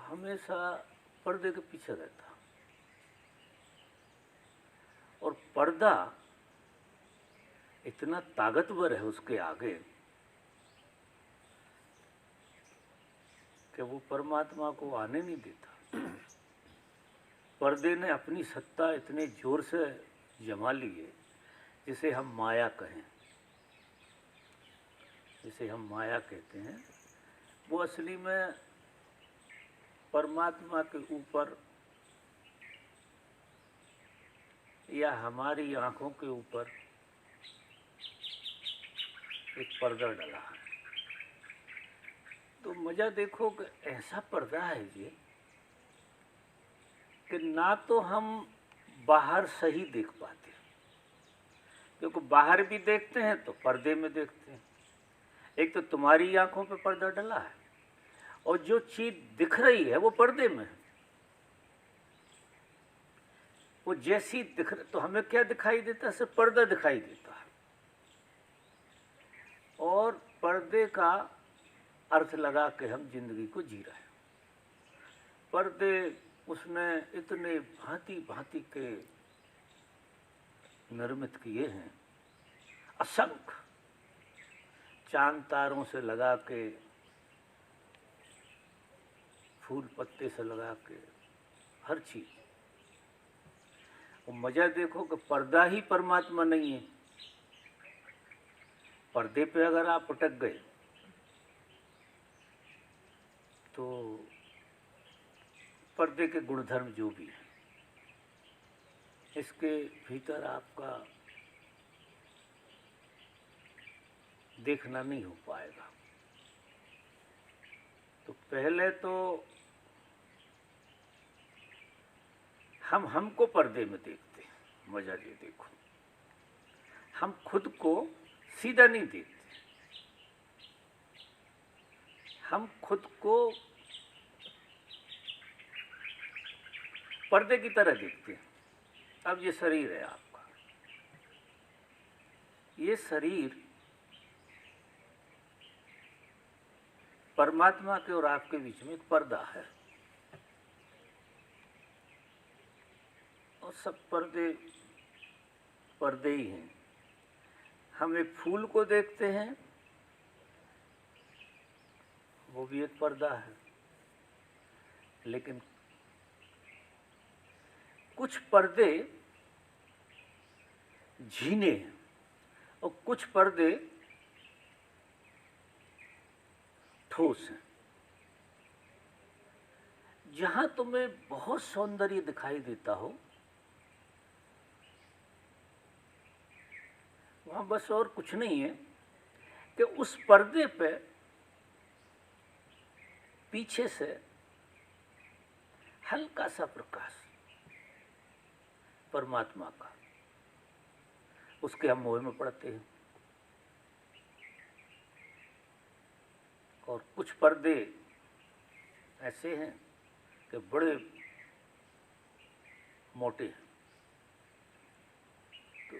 हमेशा पर्दे के पीछे रहता, और पर्दा इतना ताकतवर है उसके आगे कि वो परमात्मा को आने नहीं देता। पर्दे ने अपनी सत्ता इतने जोर से जमा ली है, जिसे हम माया कहें, जिसे हम माया कहते हैं, वो असली में परमात्मा के ऊपर या हमारी आंखों के ऊपर एक पर्दा डला है। तो मजा देखो कि ऐसा पर्दा है ये कि ना तो हम बाहर सही देख पाते, क्योंकि बाहर भी देखते हैं तो पर्दे में देखते हैं। एक तो तुम्हारी आंखों पे पर्दा डला है, और जो चीज दिख रही है वो पर्दे में है। वो जैसी दिख तो हमें क्या दिखाई देता है? सिर्फ पर्दा दिखाई देता है। और पर्दे का अर्थ लगा के हम जिंदगी को जी रहे हैं। पर्दे उसने इतने भांति भांति के निर्मित किए हैं, असंख्य, चांद तारों से लगा के, फूल पत्ते से लगा के, हर चीज। वो मजा देखो कि पर्दा ही परमात्मा नहीं है। पर्दे पे अगर आप अटक गए तो पर्दे के गुणधर्म जो भी है, इसके भीतर आपका देखना नहीं हो पाएगा। तो पहले तो हम हमको पर्दे में देखते हैं। मजा ये देखो, हम खुद को सीधा नहीं देखते, हम खुद को पर्दे की तरह देखते हैं। अब ये शरीर है आपका, ये शरीर परमात्मा के और आपके बीच में एक पर्दा है, और सब पर्दे पर्दे ही हैं। हम एक फूल को देखते हैं, वो भी एक पर्दा है, लेकिन कुछ पर्दे झीने हैं और कुछ पर्दे ठोस हैं। जहां तुम्हें बहुत सौंदर्य दिखाई देता हो, वहां बस और कुछ नहीं है कि उस पर्दे पे पीछे से हल्का सा प्रकाश परमात्मा का, उसके हम मोह में पड़ते हैं। और कुछ पर्दे ऐसे हैं कि बड़े मोटे हैं, तो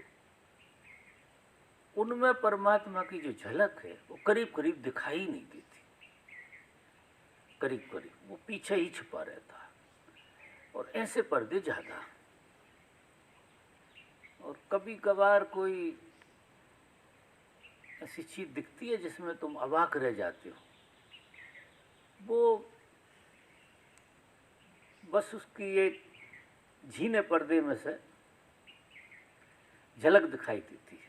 उनमें परमात्मा की जो झलक है वो करीब करीब दिखाई नहीं देती, करीब करीब वो पीछे ही छुपा रहता है। और ऐसे पर्दे ज्यादा। और कभी कभार कोई ऐसी चीज दिखती है जिसमें तुम अवाक रह जाते हो, वो बस उसकी एक झीने पर्दे में से झलक दिखाई देती है।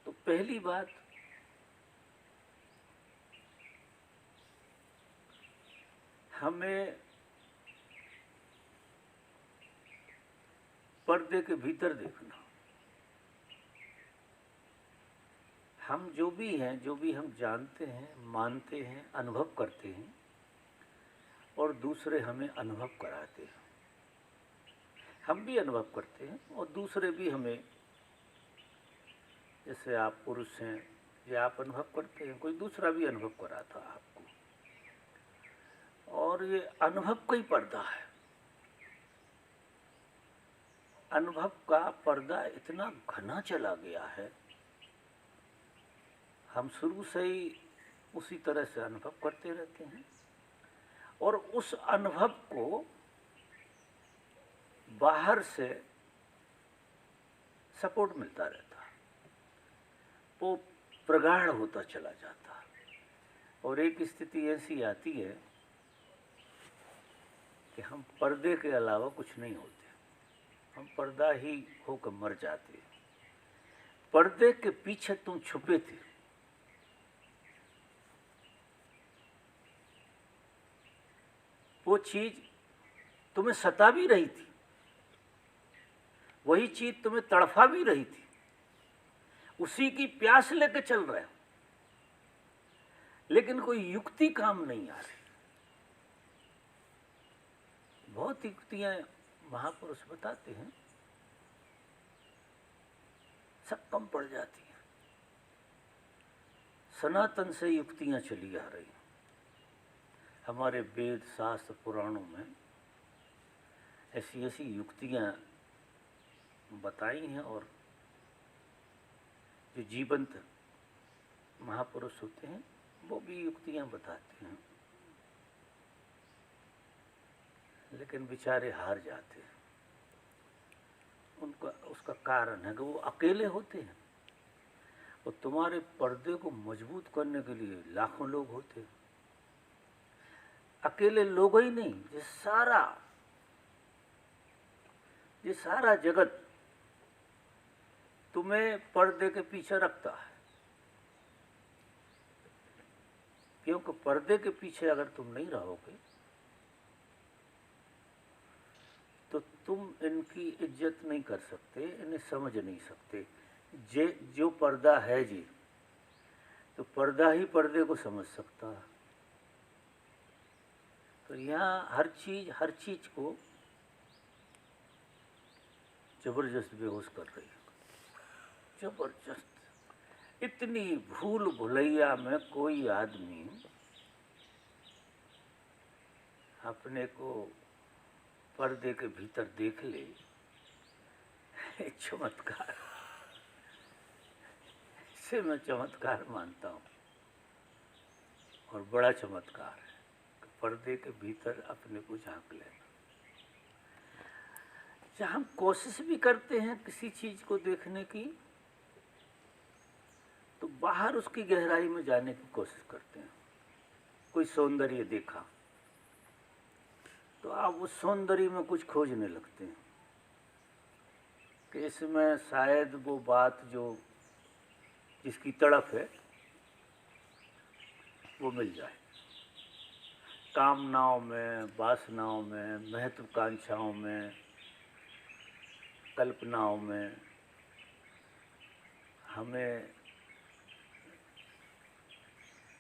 तो पहली बात, हमें पर्दे के भीतर देखना। हम जो भी हैं, जो भी हम जानते हैं, मानते हैं, अनुभव करते हैं, और दूसरे हमें अनुभव कराते हैं। हम भी अनुभव करते हैं और दूसरे भी हमें, जैसे आप पुरुष हैं या आप अनुभव करते हैं, कोई दूसरा भी अनुभव कराता है आपको। और ये अनुभव का ही पर्दा है। अनुभव का पर्दा इतना घना चला गया है, हम शुरू से ही उसी तरह से अनुभव करते रहते हैं और उस अनुभव को बाहर से सपोर्ट मिलता रहता, वो प्रगाढ़ होता चला जाता और एक स्थिति ऐसी आती है कि हम पर्दे के अलावा कुछ नहीं होते, हम पर्दा ही होकर मर जाते। पर्दे के पीछे तुम छुपे थे, वो चीज तुम्हें सता भी रही थी, वही चीज तुम्हें तड़फा भी रही थी, उसी की प्यास लेके चल रहे हो, लेकिन कोई युक्ति काम नहीं आ रही। बहुत युक्तियां महापुरुष बताते हैं, सब कम पड़ जाती हैं। सनातन से युक्तियां चली आ रही हैं, हमारे वेद शास्त्र पुराणों में ऐसी ऐसी युक्तियां बताई हैं और जो जीवंत महापुरुष होते हैं वो भी युक्तियां बताते हैं, लेकिन बेचारे हार जाते हैं। उनका उसका कारण है कि वो अकेले होते हैं और तुम्हारे पर्दे को मजबूत करने के लिए लाखों लोग होते हैं। अकेले लोग ही नहीं, ये सारा जगत तुम्हें पर्दे के पीछे रखता है, क्योंकि पर्दे के पीछे अगर तुम नहीं रहोगे तो तुम इनकी इज्जत नहीं कर सकते, इन्हें समझ नहीं सकते। जो पर्दा है जी, तो पर्दा ही पर्दे को समझ सकता है। तो यहाँ हर चीज को जबरदस्त बेहोश कर रही है, जबरदस्त। इतनी भूल भुलैया में कोई आदमी अपने को पर्दे के भीतर देख ले, चमत्कार, इसे मैं चमत्कार मानता हूँ और बड़ा चमत्कार है कि पर्दे के भीतर अपने को झांक लेना। जब हम कोशिश भी करते हैं किसी चीज को देखने की, तो बाहर उसकी गहराई में जाने की कोशिश करते हैं। कोई सौंदर्य देखा तो आप उस सौंदर्य में कुछ खोजने लगते हैं कि इसमें शायद वो बात जो जिसकी तड़प है वो मिल जाए। कामनाओं में, वासनाओं में, महत्वाकांक्षाओं में, कल्पनाओं में हमें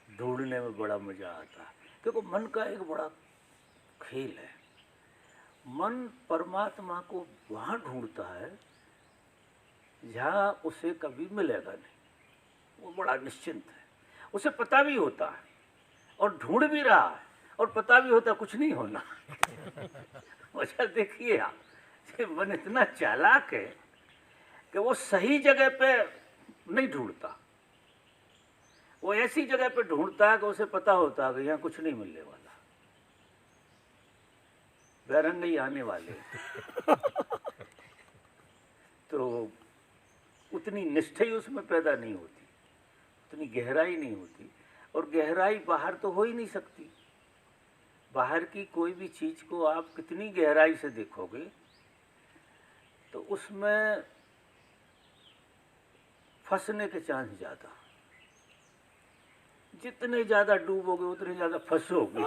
ढूंढने में बड़ा मजा आता है, क्योंकि मन का एक बड़ा खेल है। मन परमात्मा को वहाँ ढूंढता है जहाँ उसे कभी मिलेगा नहीं। वो बड़ा निश्चिंत है, उसे पता भी होता है और ढूंढ भी रहा है और पता भी होता कुछ नहीं होना। वजह देखिए आप, मन इतना चालाक है कि वो सही जगह पे नहीं ढूंढता, वो ऐसी जगह पे ढूंढता है कि उसे पता होता है कि यहाँ कुछ नहीं मिलने वाला, बैरंग ही आने वाले। तो उतनी निष्ठा ही उसमें पैदा नहीं होती, उतनी गहराई नहीं होती, और गहराई बाहर तो हो ही नहीं सकती। बाहर की कोई भी चीज को आप कितनी गहराई से देखोगे तो उसमें फंसने के चांस ज्यादा। जितने ज्यादा डूबोगे उतने ज्यादा फंसोगे।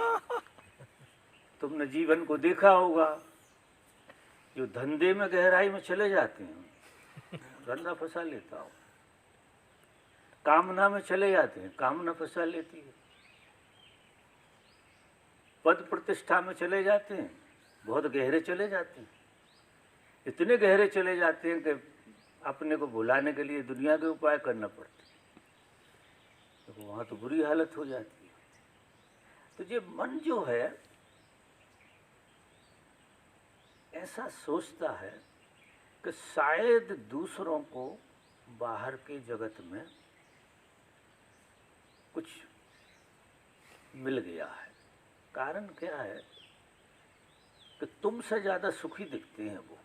तुमने जीवन को देखा होगा, जो धंधे में गहराई में चले जाते हैं धंधा फंसा लेता हो, कामना में चले जाते हैं कामना फंसा लेती है, पद प्रतिष्ठा में चले जाते हैं बहुत गहरे चले जाते हैं, इतने गहरे चले जाते हैं कि अपने को भुलाने के लिए दुनिया के उपाय करना पड़ते हैं, तो वहाँ तो बुरी हालत हो जाती है। तो ये मन जो है ऐसा सोचता है कि कि शायद दूसरों को बाहर के जगत में कुछ मिल गया है। कारण क्या है कि तुमसे ज़्यादा सुखी दिखते हैं वो।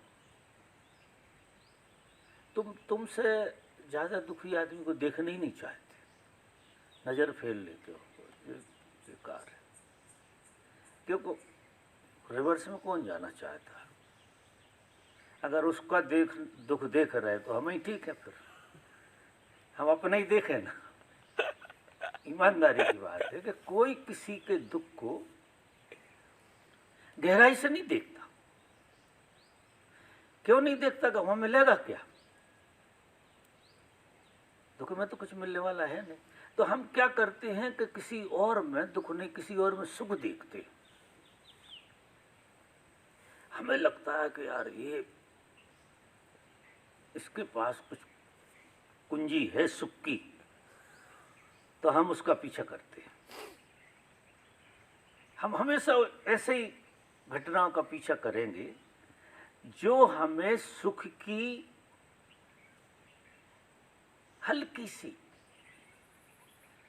तुमसे ज़्यादा दुखी आदमी को देखना ही नहीं चाहते, नज़र फेर लेते हो, ये बेकार है। क्योंकि रिवर्स में कौन जाना चाहता है? अगर उसका दुख देख रहे तो हमें ही ठीक है, फिर हम अपना ही देखें ना। ईमानदारी की बात है कि कोई किसी के दुख को गहराई से नहीं देखता। क्यों नहीं देखता? कि वहां मिलेगा क्या? दुख में तो कुछ मिलने वाला है नहीं। तो हम क्या करते हैं कि किसी और में दुख नहीं, किसी और में सुख देखते हैं। हमें लगता है कि यार ये इसके पास कुछ कुंजी है सुख की, तो हम उसका पीछा करते हैं। हम हमेशा ऐसे ही घटनाओं का पीछा करेंगे जो हमें सुख की हल्की सी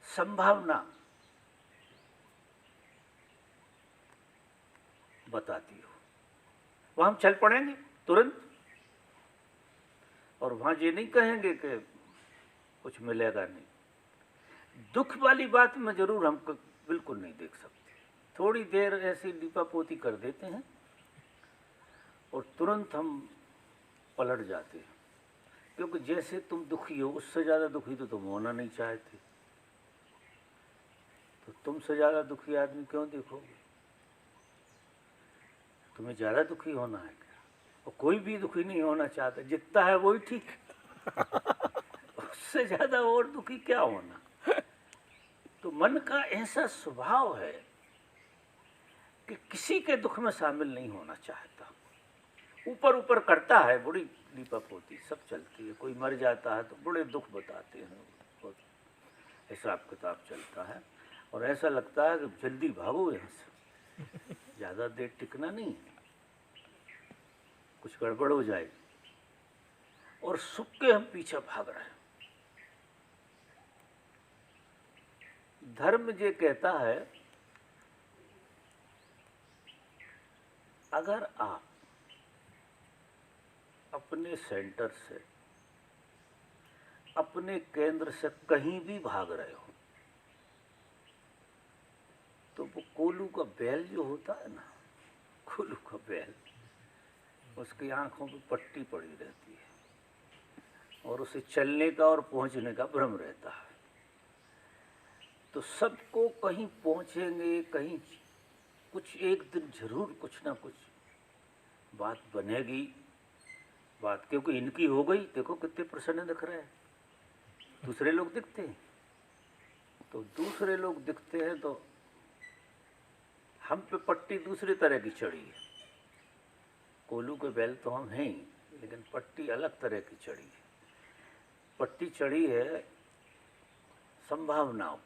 संभावना बताती हो। वहां हम चल पड़ेंगे तुरंत, और वहां ये नहीं कहेंगे कि कुछ मिलेगा नहीं। दुख वाली बात में जरूर हम बिल्कुल नहीं देख सकते। थोड़ी देर ऐसी लीपापोती कर देते हैं और तुरंत हम पलट जाते हैं। क्योंकि जैसे तुम दुखी हो, उससे ज़्यादा दुखी तो तुम होना नहीं चाहते, तो तुमसे ज़्यादा दुखी आदमी क्यों देखोगे? तुम्हें ज़्यादा दुखी होना है क्या? और कोई भी दुखी नहीं होना चाहता, जितना है वही ठीक है। उससे ज़्यादा और दुखी क्या होना? तो मन का ऐसा स्वभाव है कि किसी के दुख में शामिल नहीं होना चाहता। ऊपर ऊपर करता है, बड़ी लीपापोती सब चलती है। कोई मर जाता है तो बड़े दुख बताते हैं, बहुत हिसाब किताब चलता है, और ऐसा लगता है कि जल्दी भागो यहाँ से, ज़्यादा देर टिकना नहीं है, कुछ गड़बड़ हो जाए। और सुख के हम पीछे भाग रहे हैं। धर्म ये कहता है, अगर आप अपने सेंटर से, अपने केंद्र से कहीं भी भाग रहे हो, तो वो कोलू का बैल जो होता है ना, कोलू का बैल, उसकी आंखों पे पट्टी पड़ी रहती है और उसे चलने का और पहुंचने का भ्रम रहता है। तो सबको कहीं पहुंचेंगे, कहीं कुछ एक दिन जरूर कुछ ना कुछ बात बनेगी। बात क्योंकि इनकी हो गई, देखो कितने प्रसन्न दिख रहे हैं। दूसरे लोग दिखते हैं, तो दूसरे लोग दिखते हैं तो हम पे पट्टी दूसरी तरह की चढ़ी है। कोलू के बैल तो हम हैं ही, लेकिन पट्टी अलग तरह की चढ़ी है। पट्टी चढ़ी है संभावनाओं की,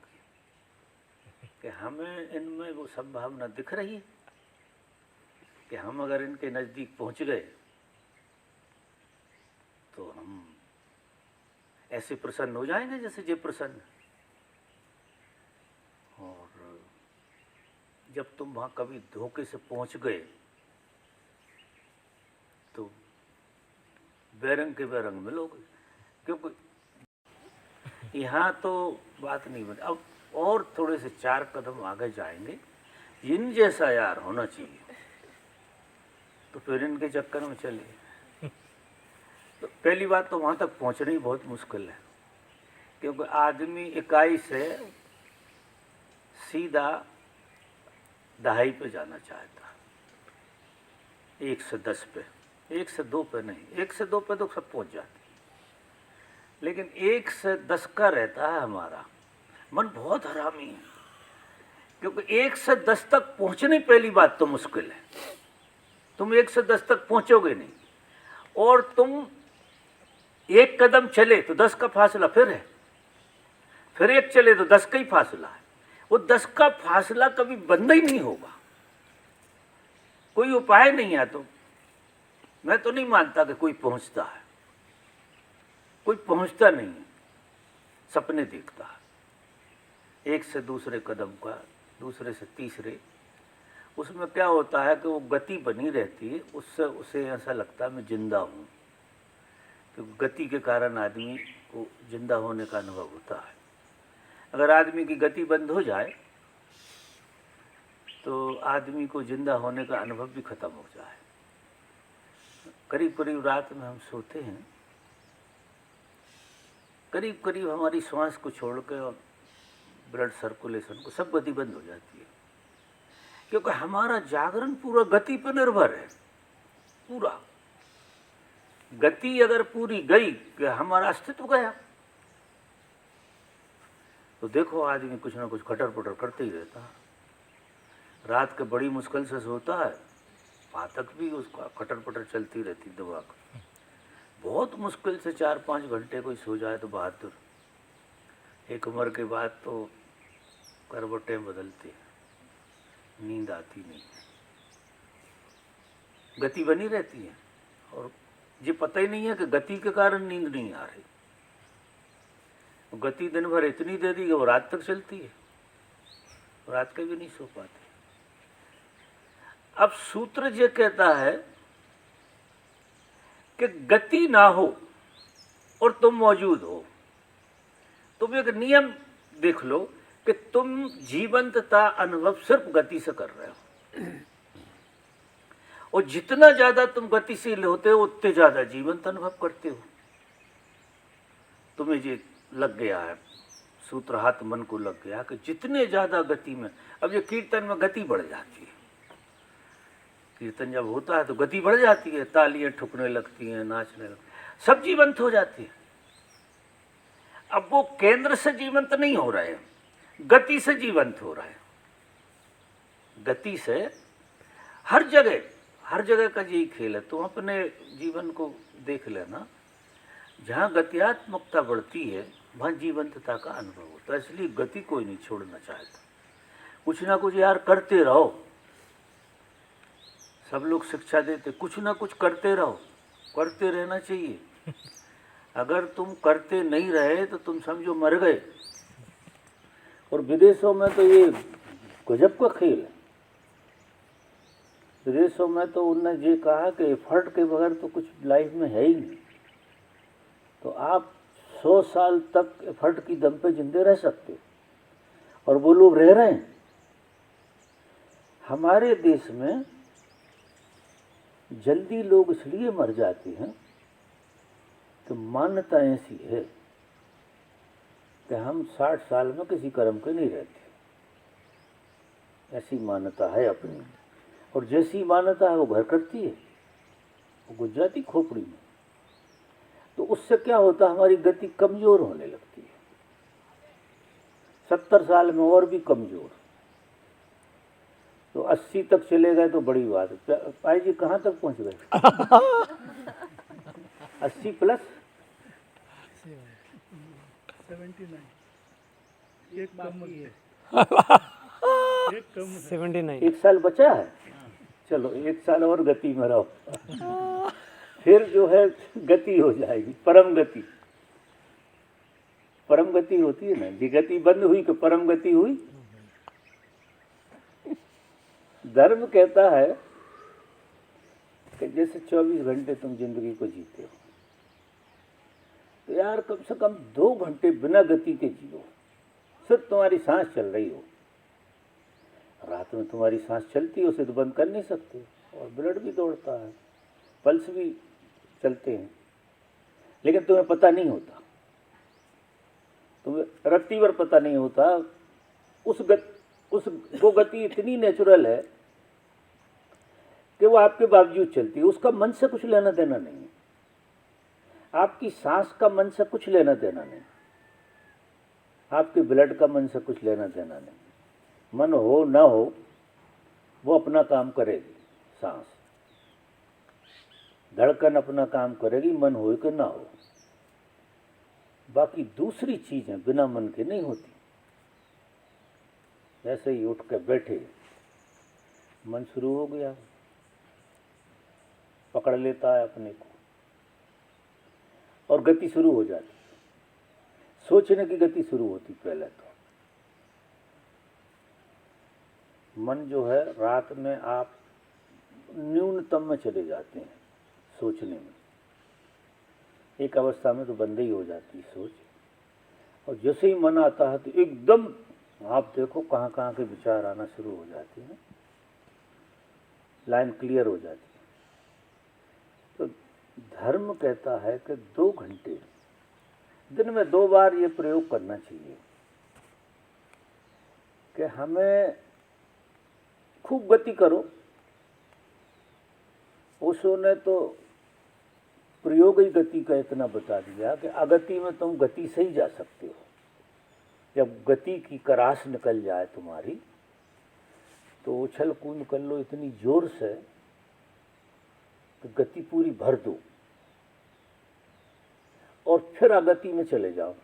कि हमें इनमें वो संभावना दिख रही है कि हम अगर इनके नज़दीक पहुंच गए तो हम ऐसे प्रसन्न हो जाएंगे जैसे ये प्रसन्न। और जब तुम वहाँ कभी धोखे से पहुंच गए तो बेरंग के बेरंग मिलोगे। क्योंकि यहाँ तो बात नहीं बनी। अब और थोड़े से 4 कदम आगे जाएंगे, इन जैसा यार होना चाहिए, तो फिर इनके चक्कर में चलिए। तो पहली बात तो वहाँ तक पहुँचना ही बहुत मुश्किल है, क्योंकि आदमी इकाई से सीधा दहाई पे जाना चाहता है, 1 से 10 पे, 1 से 2 पे नहीं। 1 से 2 पे तो सब पहुँच जाते, लेकिन 1 से 10 का रहता है हमारा मन। बहुत हरामी है, क्योंकि 1 से 10 तक पहुँचने पहली बात तो मुश्किल है। तुम 1 से 10 तक पहुँचोगे नहीं, और तुम 1 कदम चले तो 10 का फासला फिर है, फिर 1 चले तो 10 का ही फासला है। वो 10 का फासला कभी बंद ही नहीं होगा, कोई उपाय नहीं है। तो मैं तो नहीं मानता कि कोई पहुंचता है, कोई पहुंचता नहीं है, सपने देखता है, एक से दूसरे कदम का, दूसरे से तीसरे। उसमें क्या होता है कि वो गति बनी रहती है, उससे उसे ऐसा लगता है मैं जिंदा हूँ, क्योंकि गति के कारण आदमी को जिंदा होने का अनुभव होता है। अगर आदमी की गति बंद हो जाए तो आदमी को जिंदा होने का अनुभव भी खत्म हो जाए। करीब करीब रात में हम सोते हैं, करीब करीब हमारी श्वास को छोड़ के और ब्लड सर्कुलेशन को सब गति बंद हो जाती है, क्योंकि हमारा जागरण पूरा गति पर निर्भर है। पूरा गति अगर पूरी गई कि हमारा अस्तित्व गया। तो देखो आदमी कुछ ना कुछ खटर पटर करते ही रहता है। रात के बड़ी मुश्किल से सोता है, पातक भी उसका खटर पटर चलती रहती दबा कर। बहुत मुश्किल से 4-5 घंटे कोई सो जाए तो बहादुर। एक उम्र के बाद तो करवटें बदलती हैं, नींद आती नहीं, गति बनी रहती है और ये पता ही नहीं है कि गति के कारण नींद नहीं आ रही। गति दिन भर इतनी दे दी कि वो रात तक चलती है, रात के भी नहीं सो पाते। अब सूत्र ये कहता है कि गति ना हो और तुम मौजूद हो। तुम एक नियम देख लो कि तुम जीवंतता अनुभव सिर्फ गति से कर रहे हो, और जितना ज्यादा तुम गतिशील होते हो उतने ज्यादा जीवंत अनुभव करते हो। तुम्हें ये लग गया है, सूत्र हाथ मन को लग गया कि जितने ज्यादा गति में, अब ये कीर्तन में गति बढ़ जाती है। कीर्तन जब होता है तो गति बढ़ जाती है, तालियां ठुकने लगती हैं, नाचने लगती, सब जीवंत हो जाती है। अब वो केंद्र से जीवंत नहीं हो रहे हैं, गति से जीवंत हो रहे हैं। गति से हर जगह का यही खेल है। तुम अपने जीवन को देख लेना, जहाँ गत्यात्मकता बढ़ती है वहाँ जीवंतता का अनुभव होता है। इसलिए गति कोई नहीं छोड़ना चाहता। कुछ ना कुछ यार करते रहो। सब लोग शिक्षा देते, कुछ ना कुछ करते रहो, करते रहना चाहिए। अगर तुम करते नहीं रहे तो तुम समझो मर गए। और विदेशों में तो ये गजब का खेल है। विदेशों में तो उन्होंने ये कहा कि एफर्ट के बगैर तो कुछ लाइफ में है ही नहीं। तो आप 100 साल तक एफर्ट की दम पे जिंदे रह सकते हो, और वो लोग रह रहे हैं। हमारे देश में जल्दी लोग इसलिए मर जाते हैं कि मान्यता ऐसी है कि हम 60 साल में किसी कर्म के नहीं रहते। ऐसी मान्यता है अपनी, और जैसी मान्यता है वो घर करती है, वो गुजराती खोपड़ी में। तो उससे क्या होता है, हमारी गति कमजोर होने लगती है। 70 साल में और भी कमजोर, तो 80 तक चले गए तो बड़ी बात है। भाई जी कहाँ तक पहुँच गए? 80 प्लस 79। एक कम है। 79। एक साल बचा है। चलो 1 साल और गति में रहो, फिर जो है गति हो जाएगी, परम गति। परम गति होती है ना, ये गति बंद हुई कि परम गति हुई। धर्म कहता है कि जैसे 24 घंटे तुम जिंदगी को जीते हो, तो यार कम से कम 2 घंटे बिना गति के जियो। सिर्फ तुम्हारी सांस चल रही हो। रात में तुम्हारी सांस चलती है, उसे तो बंद कर नहीं सकते, और ब्लड भी दौड़ता है, पल्स भी चलते हैं, लेकिन तुम्हें पता नहीं होता। तुम्हें रत्ती भर पता नहीं होता। वो गति इतनी नेचुरल है कि वो आपके बावजूद चलती है। उसका मन से कुछ लेना देना नहीं है। आपकी सांस का मन से कुछ लेना देना नहीं, आपके ब्लड का मन से कुछ लेना देना नहीं। मन हो ना हो वो अपना काम करेगी। सांस, धड़कन अपना काम करेगी, मन हो कि ना हो। बाकी दूसरी चीजें बिना मन के नहीं होती। ऐसे ही उठ के बैठे, मन शुरू हो गया, पकड़ लेता है अपने को और गति शुरू हो जाती है। सोचने की गति शुरू होती पहले तो। मन जो है रात में आप न्यूनतम में चले जाते हैं सोचने में। एक अवस्था में तो बंद ही हो जाती है सोच, और जैसे ही मन आता है तो एकदम आप देखो कहाँ कहाँ के विचार आना शुरू हो जाते हैं, लाइन क्लियर हो जाती है। तो धर्म कहता है कि 2 घंटे दिन में 2 बार ये प्रयोग करना चाहिए कि हमें खूब गति करो। ओशो ने तो प्रयोग ही गति का इतना बता दिया कि अगति में तुम गति से ही जा सकते हो। जब गति की करास निकल जाए तुम्हारी तो उछल कूद कर लो इतनी जोर से कि गति पूरी भर दो और फिर अगति में चले जाओ।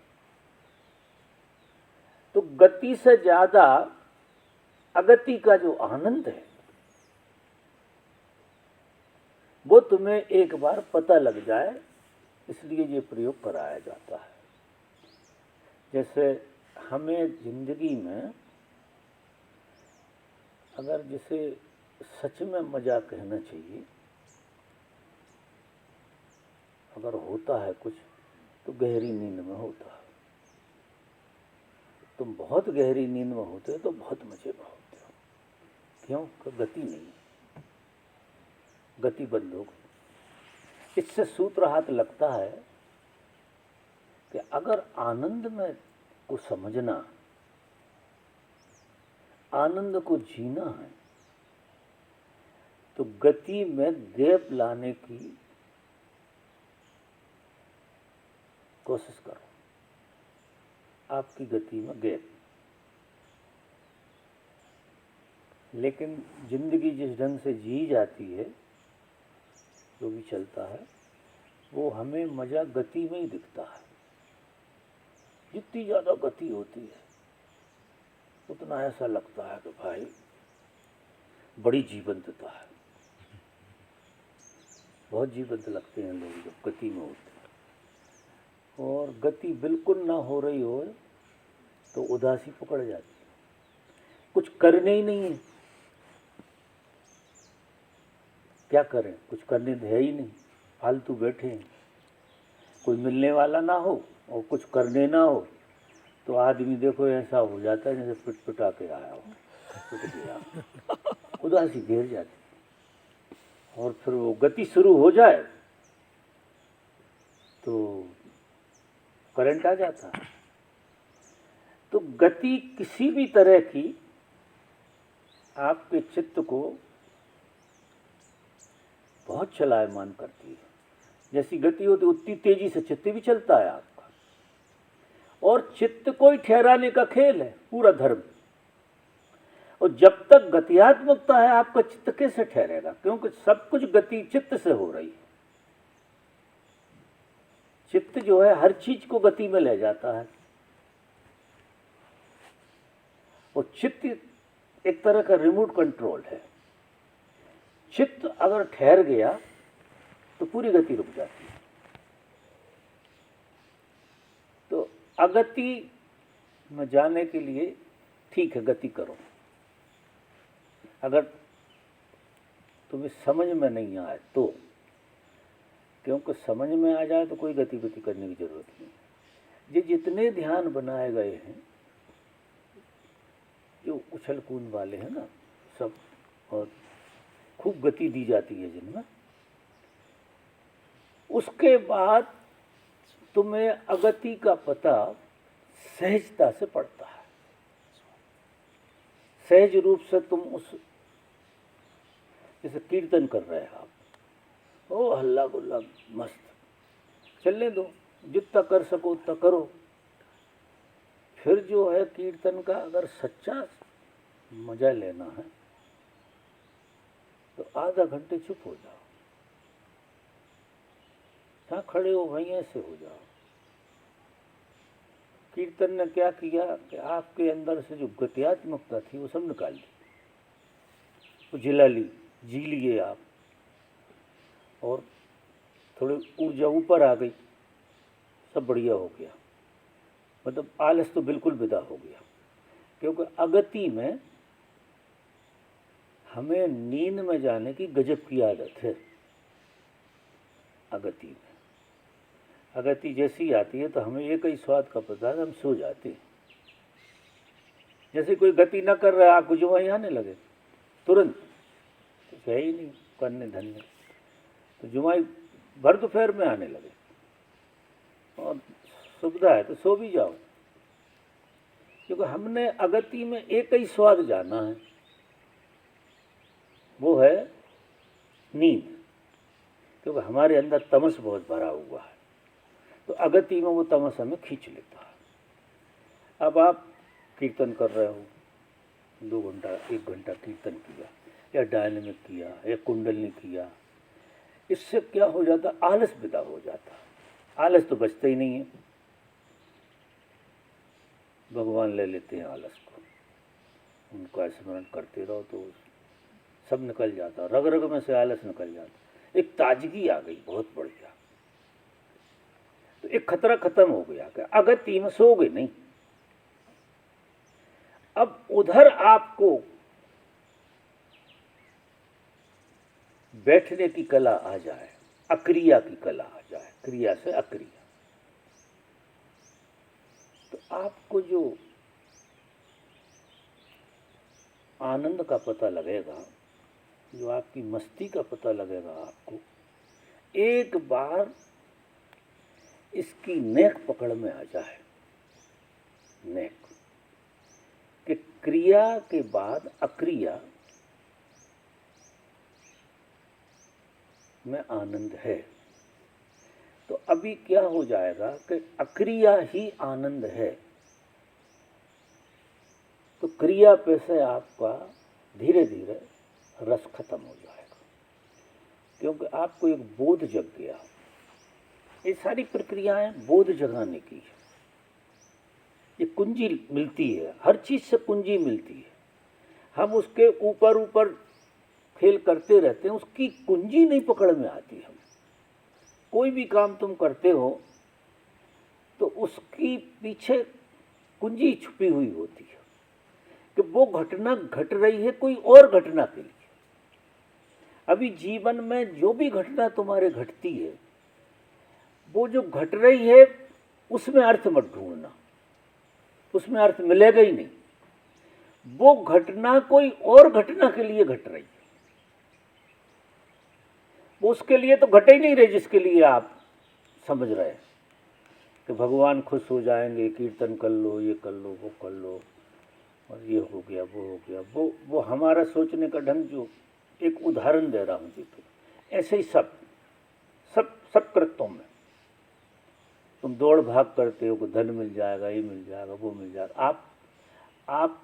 तो गति से ज्यादा अगति का जो आनंद है वो तुम्हें एक बार पता लग जाए, इसलिए ये प्रयोग कराया जाता है। जैसे हमें जिंदगी में अगर जिसे सच में मजा कहना चाहिए, अगर होता है कुछ तो गहरी नींद में होता है। तुम बहुत गहरी नींद में होते हो तो बहुत मजे में होते हो। क्यों? कि गति नहीं, गति बंद हो गई। इससे सूत्र हाथ लगता है कि अगर आनंद में को समझना, आनंद को जीना है तो गति में गैप लाने की कोशिश करो। आपकी गति में गैप। लेकिन जिंदगी जिस ढंग से जी जाती है, जो भी चलता है, वो हमें मजा गति में ही दिखता है। जितनी ज़्यादा गति होती है उतना ऐसा लगता है कि भाई बड़ी जीवंतता है। बहुत जीवंत लगते हैं लोग जब गति में होते हैं। और गति बिल्कुल ना हो रही हो तो उदासी पकड़ जाती है, कुछ करने ही नहीं है। क्या करें? कुछ करने है ही नहीं, फालतू बैठे हैं। कोई मिलने वाला ना हो और कुछ करने ना हो तो आदमी देखो ऐसा हो जाता है जैसे पिटपिटा के आया हो, पिट गया, उदासी घेर जाती। और फिर वो गति शुरू हो जाए तो करंट आ जाता है। तो गति किसी भी तरह की आपके चित्त को बहुत चलायमान करती है। जैसी गति होती उतनी तेजी से चित्त भी चलता है आपका। और चित्त को ही ठहराने का खेल है पूरा धर्म। और जब तक गत्यात्मकता है आपका चित्त कैसे ठहरेगा? क्योंकि सब कुछ गति चित्त से हो रही है। चित्त जो है हर चीज को गति में ले जाता है। और चित्त एक तरह का रिमोट कंट्रोल है। चित्त अगर ठहर गया तो पूरी गति रुक जाती है। तो अगति में जाने के लिए ठीक है गति करो। अगर तुम्हें समझ में नहीं आए तो, क्योंकि समझ में आ जाए तो कोई गति करने की जरूरत नहीं। ये जितने ध्यान बनाए गए हैं, जो उछल कूद वाले हैं ना सब, और खूब गति दी जाती है जिनमें, उसके बाद तुम्हें अगति का पता सहजता से पड़ता है। सहज रूप से तुम उस, जैसे कीर्तन कर रहे हैं आप, ओ हल्ला गुल्ला मस्त, चलने दो, जितना कर सको उतना करो। फिर जो है कीर्तन का अगर सच्चा मजा लेना है तो आधा घंटे चुप हो जाओ, जहाँ खड़े हो वहीं ऐसे हो जाओ। कीर्तन ने क्या किया कि आपके अंदर से जो गत्यात्मकता थी वो सब निकाल ली, वो जिला ली, जी लिए आप। और थोड़ी ऊर्जा ऊपर आ गई, सब बढ़िया हो गया। मतलब आलस तो बिल्कुल विदा हो गया, क्योंकि अगति में हमें नींद में जाने की गजब की आदत है। अगति में अगति जैसी आती है तो हमें एक ही स्वाद का पता है, हम सो जाते हैं। जैसे कोई गति न कर रहा है, आपको जुआई आने लगे तुरंत, तो है ही नहीं करने धन्य, तो जुआई भर दोपहर में आने लगे और सुविधा है तो सो भी जाओ, क्योंकि हमने अगति में एक ही स्वाद जाना है, वो है नींद। क्योंकि हमारे अंदर तमस बहुत भरा हुआ है, तो अगति में वो तमस हमें खींच लेता है। अब आप कीर्तन कर रहे हो, 2 घंटा 1 घंटा कीर्तन किया, या डायनेमिक किया, या कुंडलनी किया, इससे क्या हो जाता, आलस विदा हो जाता। आलस तो बचता ही नहीं है, भगवान ले लेते हैं आलस को। उनका स्मरण करते रहो तो सब निकल जाता, रग रग में से आलस निकल जाता, एक ताजगी आ गई, बहुत बढ़िया। तो एक खतरा खत्म हो गया कि अगति में सोओगे नहीं। अब उधर आपको बैठने की कला आ जाए, अक्रिया की कला आ जाए, क्रिया से अक्रिया, तो आपको जो आनंद का पता लगेगा, जो आपकी मस्ती का पता लगेगा आपको, एक बार इसकी नेक पकड़ में आ जाए, नेक कि क्रिया के बाद अक्रिया में आनंद है। तो अभी क्या हो जाएगा कि अक्रिया ही आनंद है, तो क्रिया पे से आपका धीरे धीरे रस खत्म हो जाएगा, क्योंकि आपको एक बोध जग गया। ये सारी प्रक्रियाएं बोध जगाने की है। ये कुंजी मिलती है, हर चीज से कुंजी मिलती है, हम उसके ऊपर ऊपर खेल करते रहते हैं, उसकी कुंजी नहीं पकड़ में आती। हम कोई भी काम तुम करते हो तो उसकी पीछे कुंजी छुपी हुई होती है कि वो घटना घट रही है कोई और घटना के लिए। अभी जीवन में जो भी घटना तुम्हारे घटती है, वो जो घट रही है उसमें अर्थ मत ढूंढना, उसमें अर्थ मिलेगा ही नहीं। वो घटना कोई और घटना के लिए घट रही है, वो उसके लिए तो घट ही नहीं रही जिसके लिए आप समझ रहे हैं कि भगवान खुश हो जाएंगे, कीर्तन कर लो, ये कर लो, वो कर लो, और ये हो गया, वो हो गया। वो हमारा सोचने का ढंग, जो एक उदाहरण दे रहा हूँ जी, तो ऐसे ही सब सब सब कृत्यों में तुम दौड़ भाग करते हो कि धन मिल जाएगा, ये मिल जाएगा, वो मिल जाएगा। आप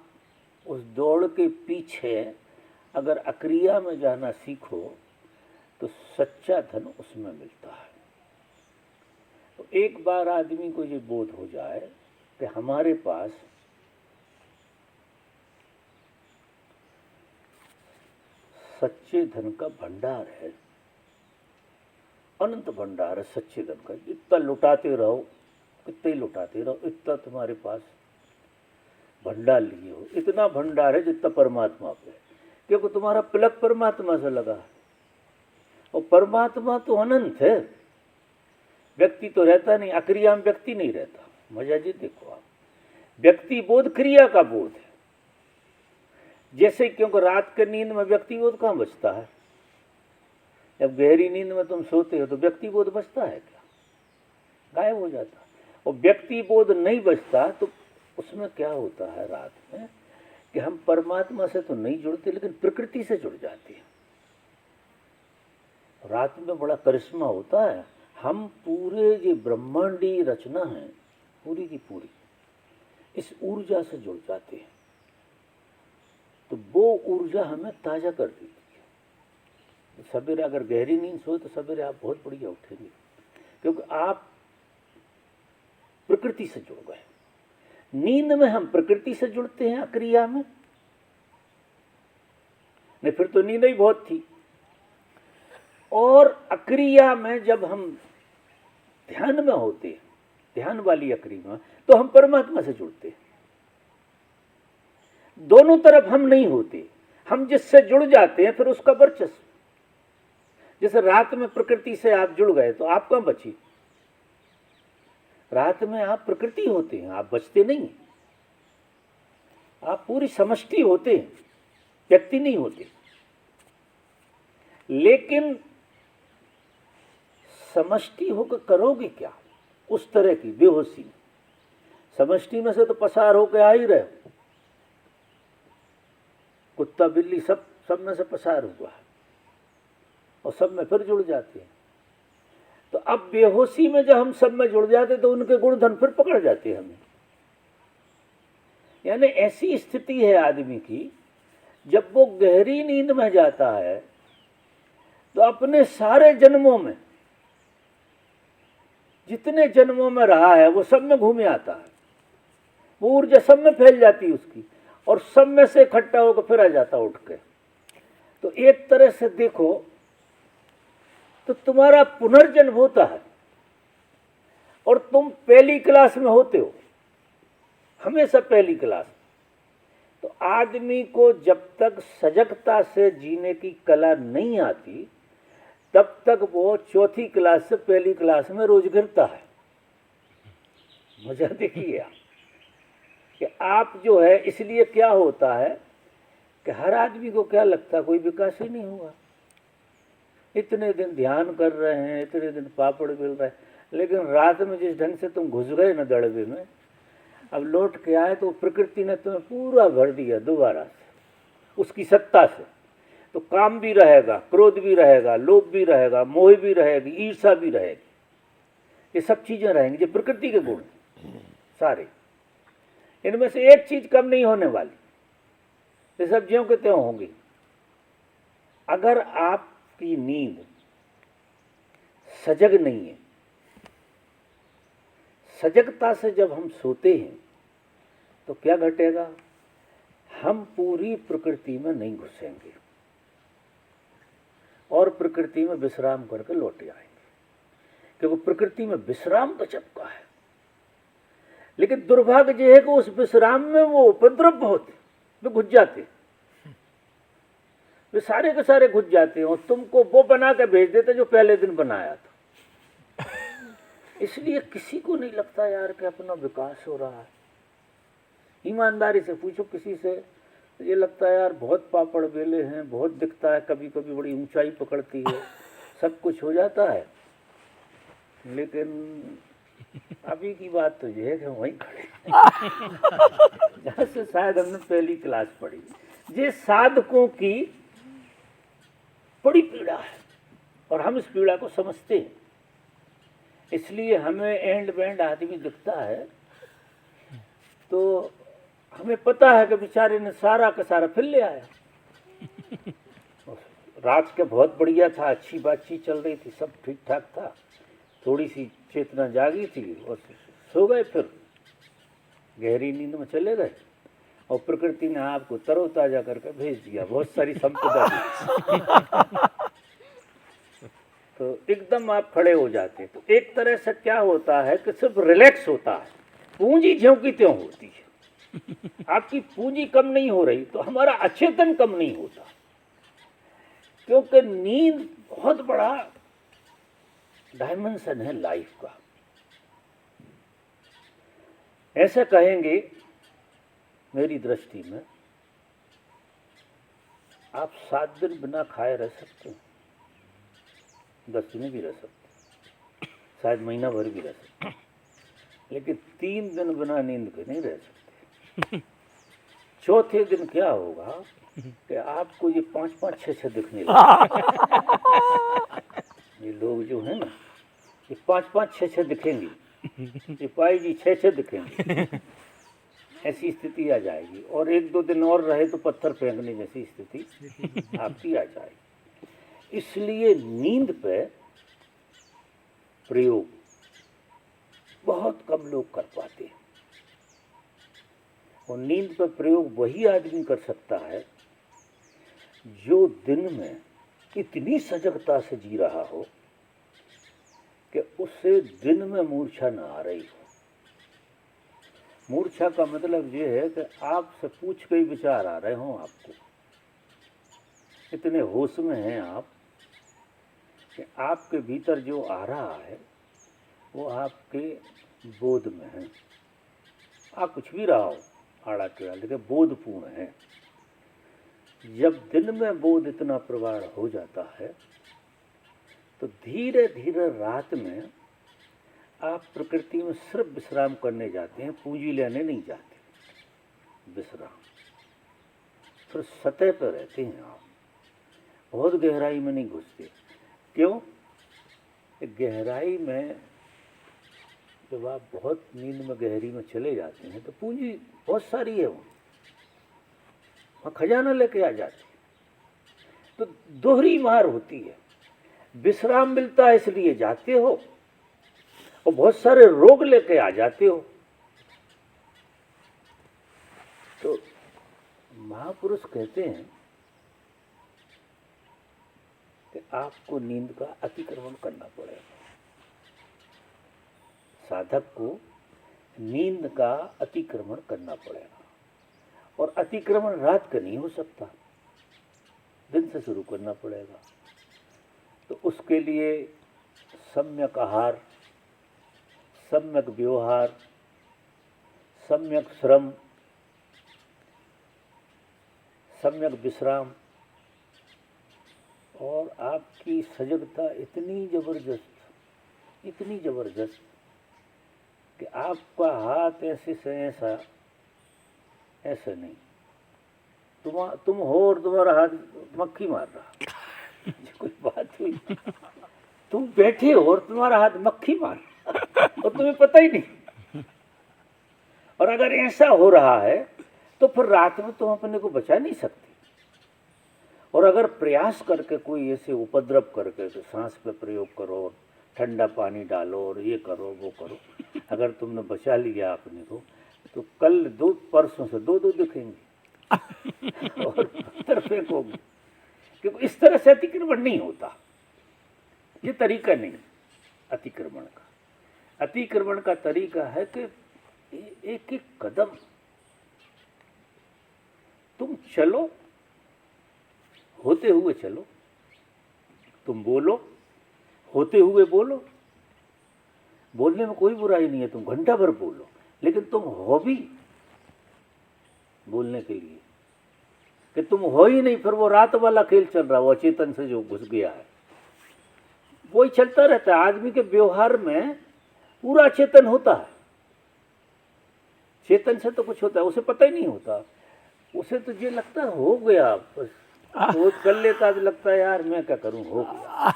उस दौड़ के पीछे अगर अक्रिया में जाना सीखो तो सच्चा धन उसमें मिलता है। तो एक बार आदमी को ये बोध हो जाए कि हमारे पास सच्चे धन का भंडार है, अनंत भंडार है सच्चे धन का, इतना लुटाते रहो, कितने लुटाते रहो, इतना तुम्हारे पास भंडार लिए हो। इतना भंडार है जितना परमात्मा पे, क्योंकि तुम्हारा प्लग परमात्मा से लगा है, और परमात्मा तो अनंत है, व्यक्ति तो रहता नहीं, अक्रिया में व्यक्ति नहीं रहता। मजा जी देखो आप, व्यक्ति बोध क्रिया का बोध है। जैसे क्योंकि रात के नींद में व्यक्ति बोध कहाँ बचता है, जब गहरी नींद में तुम सोते हो तो व्यक्ति बोध बचता है क्या, गायब हो जाता। और व्यक्ति बोध नहीं बचता तो उसमें क्या होता है रात में कि हम परमात्मा से तो नहीं जुड़ते लेकिन प्रकृति से जुड़ जाते हैं। रात में बड़ा करिश्मा होता है, हम पूरे जो ब्रह्मांडी रचना है पूरी की पूरी इस ऊर्जा से जुड़ जाते हैं, तो वो ऊर्जा हमें ताज़ा कर देती है। सवेरे अगर गहरी नींद सोए तो सवेरे आप बहुत बढ़िया उठेंगे, क्योंकि आप प्रकृति से जुड़ गए। नींद में हम प्रकृति से जुड़ते हैं, अक्रिया में नहीं, फिर तो नींद ही बहुत थी। और अक्रिया में जब हम ध्यान में होते हैं, ध्यान वाली अक्रिया में, तो हम परमात्मा से जुड़ते हैं। दोनों तरफ हम नहीं होते, हम जिससे जुड़ जाते हैं फिर उसका वर्चस्व। जैसे रात में प्रकृति से आप जुड़ गए तो आप कहाँ बची? रात में आप प्रकृति होते हैं, आप बचते नहीं, आप पूरी समष्टि होते हैं, व्यक्ति नहीं होते। लेकिन समष्टि होकर करोगे क्या? उस तरह की बेहोशी। समष्टि में से तो पसार होकर आ ही रहे, कुत्ता बिल्ली सब में से पसार हुआ है और सब में फिर जुड़ जाते हैं। तो अब बेहोशी में जब हम सब में जुड़ जाते तो उनके गुणधर्म फिर पकड़ जाते हैं हमें। यानी ऐसी स्थिति है आदमी की, जब वो गहरी नींद में जाता है तो अपने सारे जन्मों में, जितने जन्मों में रहा है वो सब में घूमे आता है, वो ऊर्जा सब में फैल जाती है उसकी, और सब में से इकट्ठा होकर फिर आ जाता उठ के। तो एक तरह से देखो तो तुम्हारा पुनर्जन्म होता है और तुम पहली क्लास में होते हो, हमेशा पहली क्लास। तो आदमी को जब तक सजगता से जीने की कला नहीं आती तब तक वो चौथी क्लास से पहली क्लास में रोज गिरता है। मजा देखिए आप कि आप जो है, इसलिए क्या होता है कि हर आदमी को क्या लगता है कोई विकास ही नहीं हुआ। इतने दिन ध्यान कर रहे हैं, इतने दिन पापड़ बेल रहे हैं, लेकिन रात में जिस ढंग से तुम घुस गए ना दड़बे में, अब लौट के आए तो प्रकृति ने तुम्हें पूरा भर दिया दोबारा से उसकी सत्ता से। तो काम भी रहेगा, क्रोध भी रहेगा, लोभ भी रहेगा, मोह भी रहेगी, ईर्षा भी रहेगी, ये सब चीजें रहेंगी जो प्रकृति के गुण सारे। इनमें से एक चीज कम नहीं होने वाली, ये सब ज्यों के त्यों होंगी। अगर आपकी नींद सजग नहीं है, सजगता से जब हम सोते हैं तो क्या घटेगा? हम पूरी प्रकृति में नहीं घुसेंगे और प्रकृति में विश्राम करके लौट आएंगे, क्योंकि प्रकृति में विश्राम तो चपका है। लेकिन दुर्भाग्य यह है कि उस विश्राम में वो उपद्रव बहुत है, वे घुस जाते, वे सारे के सारे घुस जाते हैं और तुमको वो बना के भेज देते जो पहले दिन बनाया था। इसलिए किसी को नहीं लगता यार कि अपना विकास हो रहा है। ईमानदारी से पूछो किसी से, तो ये लगता है यार बहुत पापड़ बेले हैं, बहुत दिखता है, कभी कभी बड़ी ऊंचाई पकड़ती है, सब कुछ हो जाता है। लेकिन अभी की बात तो ये है कि वहीं खड़े जहाँ से शायद हमने पहली क्लास पढ़ी। ये साधकों की बड़ी पीड़ा है और हम इस पीड़ा को समझते हैं, इसलिए हमें एंड बैंड आदमी दिखता है तो हमें पता है कि बेचारे ने सारा का सारा फिर ले आया। रात के बहुत बढ़िया था, अच्छी बातचीत चल रही थी, सब ठीक ठाक था, थोड़ी सी चेतना जागी थी और सो गए, फिर गहरी नींद में चले गए और प्रकृति ने आपको तरोताजा करके भेज दिया, बहुत सारी संपदा दी। तो एकदम आप खड़े हो जाते। तो एक तरह से क्या होता है कि सिर्फ रिलैक्स होता है, पूंजी ज्यों की त्यों होती है। आपकी पूंजी कम नहीं हो रही तो हमारा अचेतन कम नहीं होता, क्योंकि नींद बहुत बड़ा डायमेंशन है लाइफ का। ऐसा कहेंगे मेरी दृष्टि में, आप 7 दिन बिना खाए रह सकते हैं, 10 दिन भी रह सकते, शायद महीना भर भी रह सकते, लेकिन 3 दिन बिना नींद के नहीं रह सकते। चौथे दिन क्या होगा कि आपको ये 5-5, 6-6 दिखने लगे। ये लोग जो है ना, ये 5-5, 6-6 दिखेंगी, सिपाही जी 6-6 दिखेंगे, ऐसी स्थिति आ जाएगी। और 1-2 दिन और रहे तो पत्थर फेंकने जैसी स्थिति आपकी आ जाएगी। इसलिए नींद पे प्रयोग बहुत कम लोग कर पाते हैं, और नींद पर प्रयोग वही आदमी कर सकता है जो दिन में इतनी सजगता से जी रहा हो कि उससे दिन में मूर्छा न आ रही हो। मूर्छा का मतलब ये है कि आपसे पूछ के ही विचार आ रहे हों आपको, इतने होश में हैं आप कि आपके भीतर जो आ रहा है वो आपके बोध में है। आप कुछ भी रहा हो आड़ा टेढ़ा, लेकिन बोधपूर्ण है। जब दिन में बोध इतना प्रगाढ़ हो जाता है तो धीरे धीरे रात में आप प्रकृति में सिर्फ विश्राम करने जाते हैं, पूंजी लेने नहीं जाते। विश्राम फिर सतह पर रहते हैं आप, बहुत गहराई में नहीं घुसते। क्यों? गहराई में जब आप बहुत नींद में गहरी में चले जाते हैं तो पूंजी बहुत सारी है, वहाँ खजाना लेके आ जाते हैं। तो दोहरी मार होती है। विश्राम मिलता है इसलिए जाते हो और बहुत सारे रोग लेके आ जाते हो। तो महापुरुष कहते हैं कि आपको नींद का अतिक्रमण करना पड़ेगा। साधक को नींद का अतिक्रमण करना पड़ेगा, और अतिक्रमण रात का नहीं हो सकता, दिन से शुरू करना पड़ेगा। तो उसके लिए सम्यक आहार, सम्यक व्यवहार, सम्यक श्रम, सम्यक विश्राम और आपकी सजगता इतनी जबरदस्त कि आपका हाथ ऐसे से ऐसा ऐसा नहीं, तुम हो और तुम्हारा हाथ मक्खी मार रहा। कोई बात हुई? तुम बैठे हो और तुम्हारा हाथ मक्खी मार और तुम्हें पता ही नहीं। और अगर ऐसा हो रहा है तो फिर रात में तुम अपने को बचा नहीं सकते। और अगर प्रयास करके कोई ऐसे उपद्रव करके तो सांस पे प्रयोग करो, ठंडा पानी डालो और ये करो वो करो, अगर तुमने बचा लिया अपने को तो कल परसों से दो दिखेंगे और पत्थर फेंकोगे। क्योंकि इस तरह से अतिक्रमण नहीं होता, ये तरीका नहीं अतिक्रमण का। अतिक्रमण का तरीका है कि एक एक कदम तुम चलो, होते हुए चलो, तुम बोलो, होते हुए बोलो। बोलने में कोई बुराई नहीं है, तुम घंटा भर बोलो, लेकिन तुम हो भी बोलने के लिए कि तुम हो ही नहीं। फिर वो रात वाला खेल चल रहा, वो अचेतन से जो घुस गया है वही चलता रहता है। आदमी के व्यवहार में पूरा चेतन होता है, चेतन से तो कुछ होता है, उसे पता ही नहीं होता। उसे तो ये लगता है हो गया, बस वो कर लेता, तो लगता है यार मैं क्या करूं, हो गया।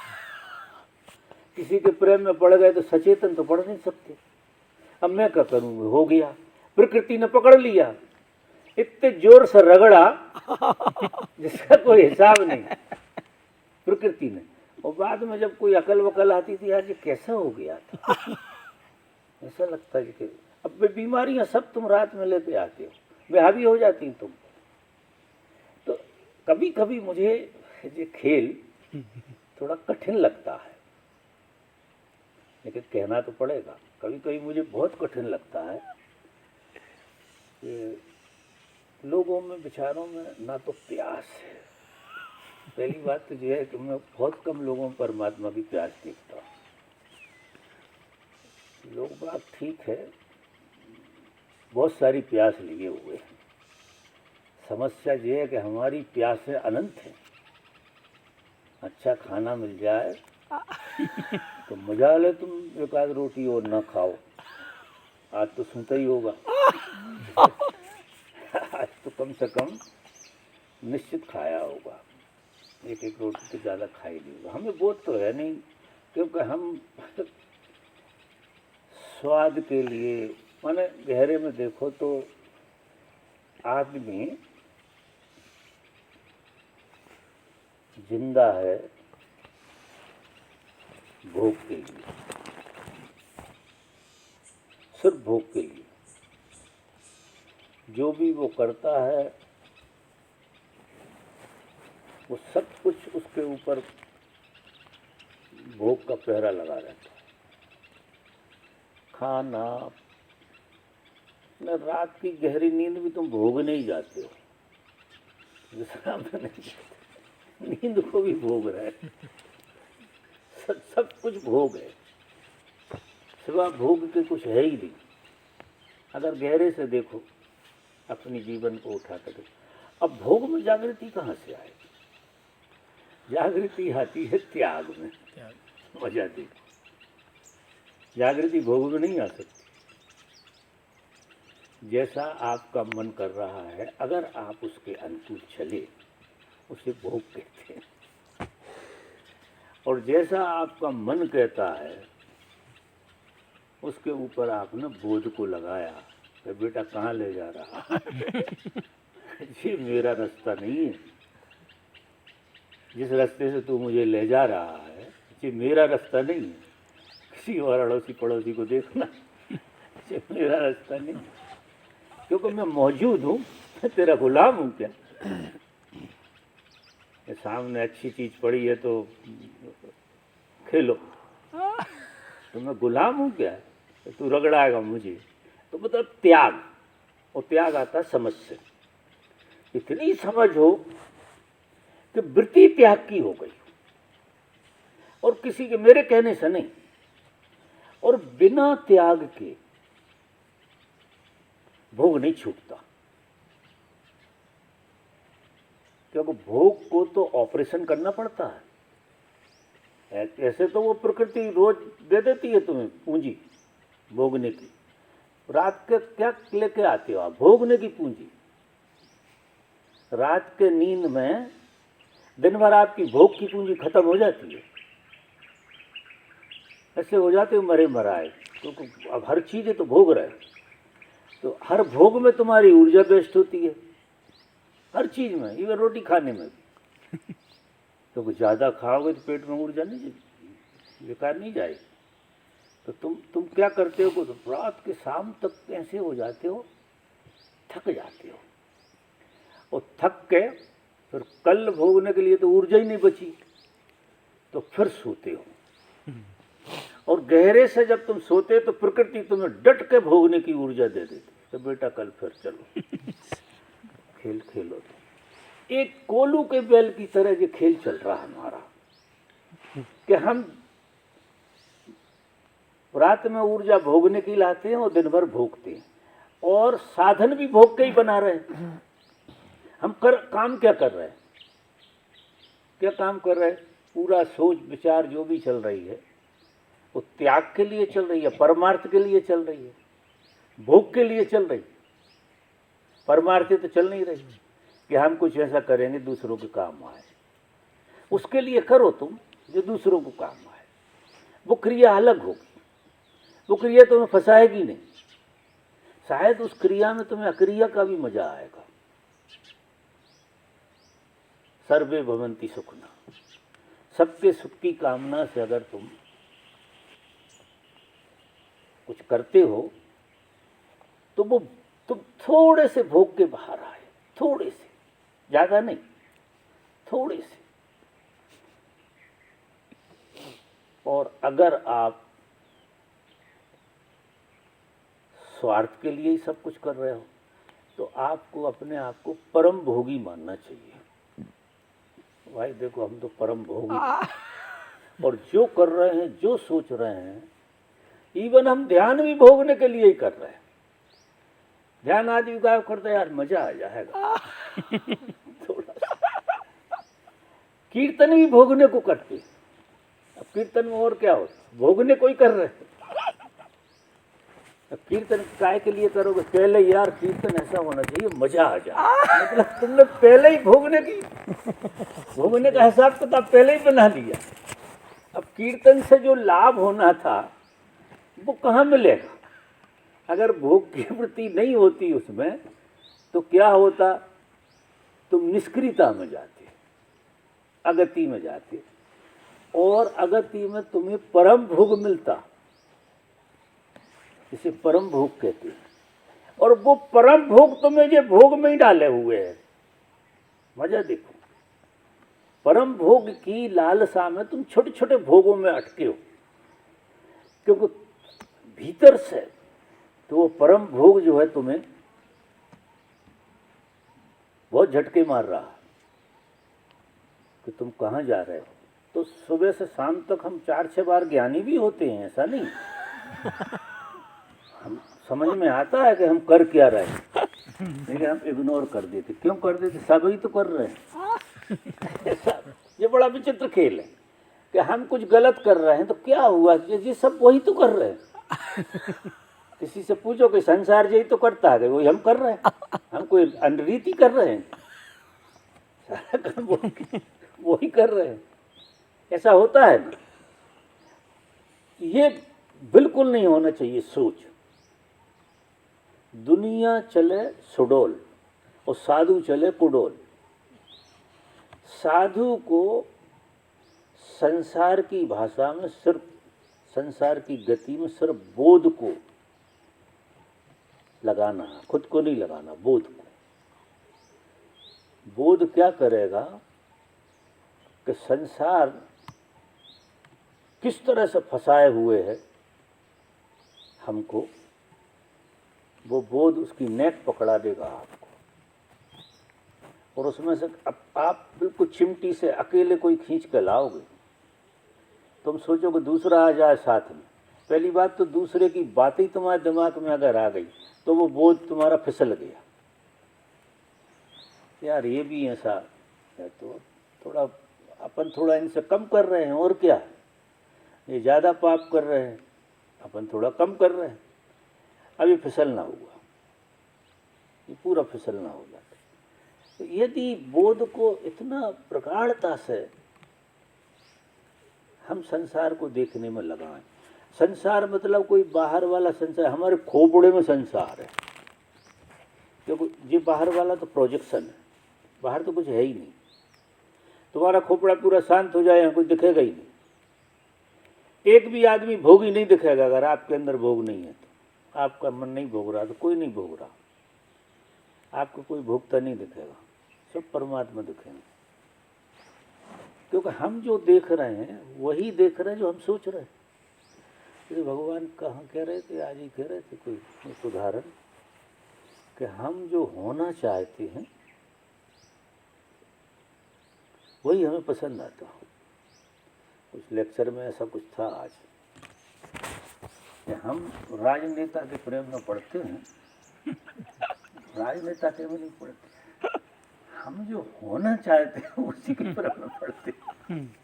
किसी के प्रेम में पड़ गए तो सचेतन तो पड़ नहीं सकते, अब मैं क्या करूं, हो गया। प्रकृति ने पकड़ लिया, इतने जोर से रगड़ा जिसका कोई हिसाब नहीं प्रकृति ने। और बाद में जब कोई अकल वकल आती थी, यार ये कैसा हो गया था, ऐसा लगता है कि अब बीमारियां सब तुम रात में लेके आते हो, वे हावी हो जाती तुम। तो कभी कभी मुझे ये खेल थोड़ा कठिन लगता है, लेकिन कहना तो पड़ेगा। कभी कभी मुझे बहुत कठिन लगता है कि लोगों में, विचारों में ना तो प्यास है। पहली बात तो यह है कि मैं बहुत कम लोगों में परमात्मा की प्यास देखता हूँ। लोग बात ठीक है, बहुत सारी प्यास लिए हुए हैं। समस्या ये है कि हमारी प्यासें अनंत हैं। अच्छा खाना मिल जाए तो मजा ले, तुम एक आध रोटी और ना खाओ, आज तो सुनता ही होगा। आज तो कम से कम निश्चित खाया होगा, एक एक रोटी तो ज़्यादा खाई नहीं होगा। हमें बोध तो है नहीं, क्योंकि हम स्वाद के लिए, माने गहरे में देखो तो आदमी जिंदा है भोग के लिए, सिर्फ भोग के लिए। जो भी वो करता है वो सब कुछ उसके ऊपर भोग का पहरा लगा रहता है। खाना न, रात की गहरी नींद भी तुम भोगने ही जाते हो, विश्राम में नहीं जाते, नींद को भी भोग रहे हैं। सब कुछ भोग है, सिवा भोग के कुछ है ही नहीं। अगर गहरे से देखो, अपनी जीवन को उठा कर देखो, अब भोग में जागृति कहाँ से आएगी? जागृति आती है त्याग में। मजा देखो, जागृति भोग में नहीं आ सकती। जैसा आपका मन कर रहा है, अगर आप उसके अनुकूल चले, उसे भोग कहते हैं। और जैसा आपका मन कहता है, उसके ऊपर आपने बोझ को लगाया कि बेटा कहाँ ले जा रहा है? ये मेरा रास्ता नहीं है, जिस रास्ते से तू मुझे ले जा रहा है ये मेरा रास्ता नहीं है। किसी और अड़ोसी पड़ोसी को देखना, ये मेरा रास्ता नहीं, क्योंकि मैं मौजूद हूँ, मैं तेरा गुलाम हूँ क्या? ये सामने अच्छी चीज पड़ी है तो खेलो, तो मैं गुलाम हूँ क्या? तो तू रगड़ाएगा मुझे। तो मतलब त्याग, और त्याग आता समझ से। इतनी समझ हो कि वृत्ति त्याग की हो गई, और किसी के मेरे कहने से नहीं, और बिना त्याग के भोग नहीं छूटता। क्योंकि भोग को तो ऑपरेशन करना पड़ता है। ऐसे तो वो प्रकृति रोज दे देती है तुम्हें पूंजी भोगने की। रात के क्या लेके आते हो आप? भोगने की पूंजी। रात के नींद में दिन भर आपकी भोग की पूंजी खत्म हो जाती है। ऐसे हो जाते हो मरे मराए, क्योंकि अब हर चीज़ है तो भोग रहे, तो हर भोग में तुम्हारी ऊर्जा वेस्ट होती है, हर चीज़ में, इवन रोटी खाने में भी। क्योंकि ज़्यादा खाओगे तो पेट में ऊर्जा नहीं, बेकार नहीं जाएगी। तो तुम क्या करते हो? तो रात के शाम तक ऐसे हो जाते हो, थक जाते हो, और थक के फिर कल भोगने के लिए तो ऊर्जा ही नहीं बची, तो फिर सोते हो। और गहरे से जब तुम सोते तो प्रकृति तुम्हें डट के भोगने की ऊर्जा दे देती, तो बेटा कल फिर चलो खेल खेलो। एक कोलू के बैल की तरह ये खेल चल रहा है हमारा, कि हम रात में ऊर्जा भोगने की लाते हैं और दिन भर भोगते हैं, और साधन भी भोग के ही बना रहे हैं। हम काम क्या कर रहे हैं? क्या काम कर रहे हैं? पूरा सोच विचार जो भी चल रही है वो त्याग के लिए चल रही है, परमार्थ के लिए चल रही है, भोग के लिए चल रही है। परमार्थ तो चल नहीं रही कि हम कुछ ऐसा करेंगे दूसरों के काम आए। उसके लिए करो तुम जो दूसरों को काम आए, वो क्रिया अलग होगी, वो क्रिया तुम्हें फंसाएगी नहीं। शायद उस क्रिया में तुम्हें अक्रिया का भी मजा आएगा। सर्वे भवन्ति सुखिनः, सबके सुख की कामना से अगर तुम कुछ करते हो तो वो तुम थोड़े से भोग के बाहर आए, थोड़े से, ज्यादा नहीं, थोड़े से। और अगर आप स्वार्थ के लिए ही सब कुछ कर रहे हो तो आपको अपने आप को परम भोगी मानना चाहिए। भाई देखो, हम तो परम भोगी, और जो कर रहे हैं, जो सोच रहे हैं, इवन हम ध्यान भी भोगने के लिए ही कर रहे हैं। ध्यान आदमी का करते यार मजा आ जाएगा थोड़ा सा। कीर्तन भी भोगने को करते। अब कीर्तन में और क्या होता? भोगने को ही कर रहे हैं। अब कीर्तन काय के लिए करोगे? पहले यार कीर्तन ऐसा होना चाहिए मजा आ जाए, मतलब तुमने पहले ही भोगने का हिसाब किताब पहले ही बना लिया। अब कीर्तन से जो लाभ होना था वो कहाँ मिलेगा? अगर भोग की वृत्ति नहीं होती उसमें तो क्या होता? तुम निष्क्रियता में जाते, अगति में जाते, और अगति में तुम्हें परम भोग मिलता, इसे परम भोग कहते हैं। और वो परम भोग तुम्हें ये भोग में ही डाले हुए है। मजा देखो, परम भोग की लालसा में तुम छोटे छोटे भोगों में अटके हो, क्योंकि भीतर से तो वो परम भोग जो है तुम्हें बहुत झटके मार रहा है कि तुम कहाँ जा रहे हो। तो सुबह से शाम तक हम 4-6 बार ज्ञानी भी होते हैं, ऐसा नहीं। हम समझ में आता है कि हम कर क्या रहे हैं, लेकिन हम इग्नोर कर देते। क्यों कर देते? सब ही तो कर रहे हैं। ये बड़ा विचित्र खेल है कि हम कुछ गलत कर रहे हैं तो क्या हुआ, ये सब वही तो कर रहे हैं। किसी से पूछो कि संसार यही तो करता है, वही हम कर रहे हैं। हम कोई अनरीति कर रहे हैं? सारा काम वही कर रहे हैं। ऐसा होता है ना? ये बिल्कुल नहीं होना चाहिए सोच। दुनिया चले सुडोल और साधु चले कुडोल। साधु को संसार की भाषा में सिर्फ, संसार की गति में सिर्फ बोध को लगाना है, खुद को नहीं लगाना, बोध को। बोध क्या करेगा कि संसार किस तरह से फंसाए हुए है हमको, वो बोध उसकी नेक पकड़ा देगा आपको, और उसमें से आप बिल्कुल चिमटी से अकेले कोई खींच कर लाओगे। तुम सोचो कि दूसरा आ जाए साथ में, पहली बात तो दूसरे की बातें तुम्हारे दिमाग में अगर आ गई तो वो बोध तुम्हारा फिसल गया। यार ये भी ऐसा है, तो थोड़ा अपन थोड़ा इनसे कम कर रहे हैं, और क्या, ये ज़्यादा पाप कर रहे हैं, अपन थोड़ा कम कर रहे हैं। अभी फिसलना हुआ, ये पूरा फिसलना हो जाता। तो यदि बोध को इतना प्रगाढ़ता से हम संसार को देखने में लगाएं, संसार मतलब कोई बाहर वाला संसार, हमारे खोपड़े में संसार है, क्योंकि ये बाहर वाला तो प्रोजेक्शन है, बाहर तो कुछ है ही नहीं। तुम्हारा खोपड़ा पूरा शांत हो जाए, यहाँ कुछ दिखेगा ही नहीं। एक भी आदमी भोगी नहीं दिखेगा अगर आपके अंदर भोग नहीं है तो। आपका मन नहीं भोग रहा तो कोई नहीं भोग रहा, आपको कोई भोगता नहीं दिखेगा, सब परमात्मा दिखेंगे। क्योंकि हम जो देख रहे हैं वही देख रहे हैं जो हम सोच रहे हैं। तो भगवान कहाँ कह रहे थे, आज ही कह रहे थे कोई एक उदाहरण, कि हम जो होना चाहते हैं वही हमें पसंद आता। उस लेक्चर में ऐसा कुछ था आज कि हम राजनेता के प्रेम में पढ़ते हैं, राजनेता के में नहीं पढ़ते, हम जो होना चाहते हैं उसी के प्रेम में पढ़ते हैं।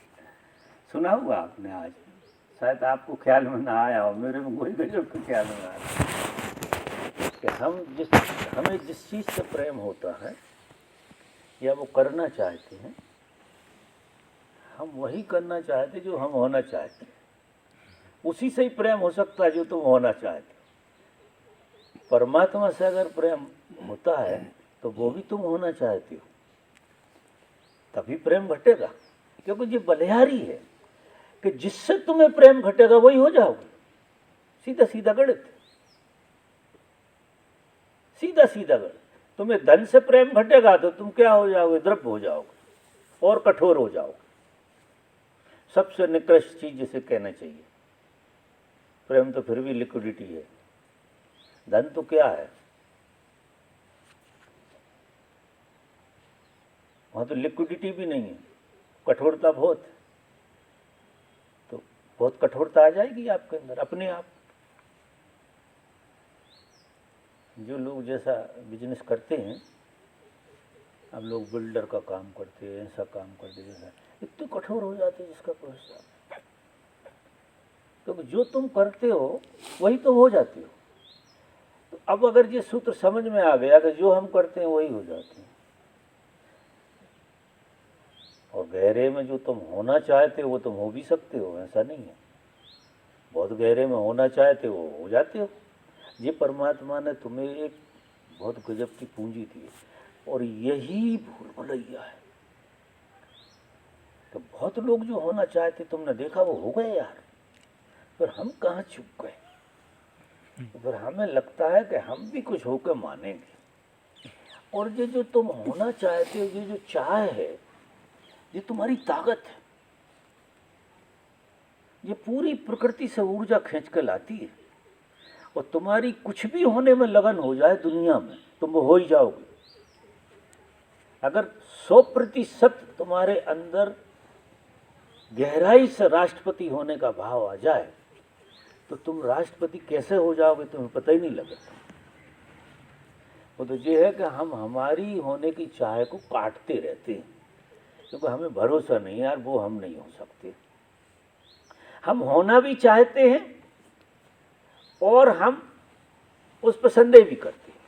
सुना हुआ आपने आज, शायद आपको ख्याल में ना आया हो, मेरे में कोई गजब का ख्याल में आया कि हमें जिस चीज़ से प्रेम होता है या वो करना चाहते हैं, हम वही करना चाहते जो हम होना चाहते हैं। उसी से ही प्रेम हो सकता है जो तुम होना चाहते हो। परमात्मा से अगर प्रेम होता है तो वो भी तुम होना चाहते हो, तभी प्रेम घटेगा। क्योंकि ये बलिहारी है कि जिससे तुम्हें प्रेम घटेगा वही हो जाओगे। सीधा सीधा गणित, सीधा सीधा गणित। तुम्हें धन से प्रेम घटेगा तो तुम क्या हो जाओगे, द्रव्य हो जाओगे और कठोर हो जाओगे। सबसे निकृष्ट चीज जिसे कहना चाहिए, प्रेम तो फिर भी लिक्विडिटी है, धन तो क्या है, वहां तो लिक्विडिटी भी नहीं है, कठोरता बहुत। तो बहुत कठोरता आ जाएगी आपके अंदर अपने आप। जो लोग जैसा बिजनेस करते हैं, अब लोग बिल्डर का काम करते हैं, ऐसा काम करते हैं, इतने कठोर हो जाते हैं जिसका कोई हिसाब। तो जो तुम करते हो वही तो हो जाते हो। तो अब अगर ये सूत्र समझ में आ गया कि जो हम करते हैं वही हो जाते हैं, और गहरे में जो तुम होना चाहते हो वो तुम हो भी सकते हो, ऐसा नहीं है। बहुत गहरे में होना चाहते हो हो जाते हो। ये परमात्मा ने तुम्हें एक बहुत गजब की पूंजी दी है, और यही भूल भुलैया है। तो बहुत लोग जो होना चाहते तुमने देखा वो हो गए यार, पर हम कहाँ चुप गए। तो फिर हमें लगता है कि हम भी कुछ होकर मानेंगे। और ये जो तुम होना चाहते हो, ये जो चाह है, ये तुम्हारी ताकत है, ये पूरी प्रकृति से ऊर्जा खींच कर लाती है। और तुम्हारी कुछ भी होने में लगन हो जाए दुनिया में, तुम वो हो ही जाओगे। अगर 100% तुम्हारे अंदर गहराई से राष्ट्रपति होने का भाव आ जाए तो तुम राष्ट्रपति कैसे हो जाओगे तुम्हें पता ही नहीं लगेगा। वो तो ये है कि हम हमारी होने की चाह को काटते रहते हैं, क्योंकि हमें भरोसा नहीं है यार वो हम नहीं हो सकते। हम होना भी चाहते हैं और हम उस पर संदेह भी करते हैं।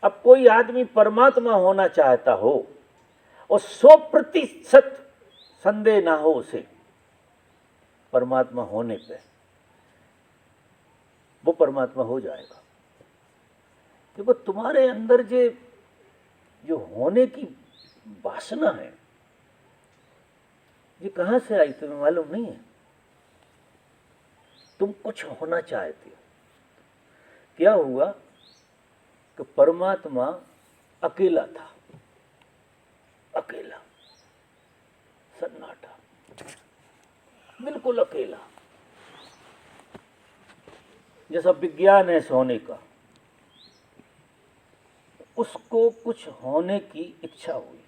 अब कोई आदमी परमात्मा होना चाहता हो और 100% संदेह ना हो उसे परमात्मा होने पे, वो परमात्मा हो जाएगा। देखो तुम्हारे अंदर जो होने की वासना है, ये कहाँ से आई तुम्हें मालूम नहीं है। तुम कुछ होना चाहते हो। क्या हुआ कि परमात्मा अकेला था, अकेला, सन्नाटा, बिल्कुल अकेला। जैसा विज्ञान है सोने का, उसको कुछ होने की इच्छा हुई।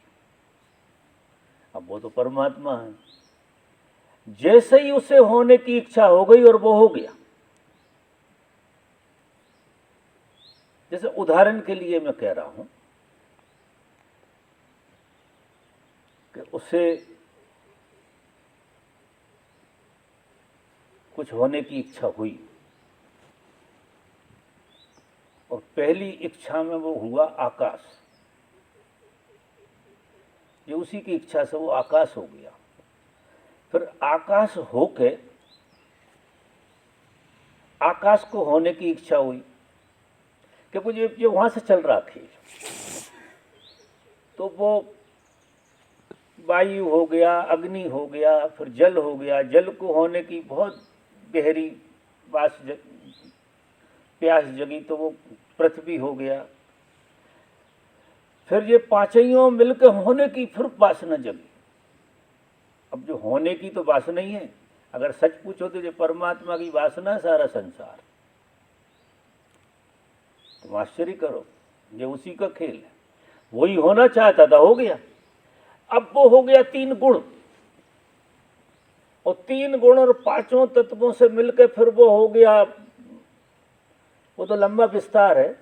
अब वो तो परमात्मा है, जैसे ही उसे होने की इच्छा हो गई और वो हो गया। जैसे उदाहरण के लिए मैं कह रहा हूं कि उसे कुछ होने की इच्छा हुई और पहली इच्छा में वो हुआ आकाश। ये उसी की इच्छा से वो आकाश हो गया। फिर आकाश होके आकाश को होने की इच्छा हुई, क्योंकि ये वहां से चल रहा थी। तो वो वायु हो गया, अग्नि हो गया, फिर जल हो गया। जल को होने की बहुत गहरी प्यास जगी तो वो पृथ्वी हो गया। फिर ये पांचों मिलकर होने की फिर वासना जगी। अब जो होने की तो वासना ही है। अगर सच पूछो तो जो परमात्मा की वासना है सारा संसार। तुम आश्चर्य करो, ये उसी का खेल है। वही होना चाहता था, हो गया। अब वो हो गया 3 गुण, और 3 गुण और 5 तत्वों से मिलकर फिर वो हो गया। वो तो लंबा विस्तार है,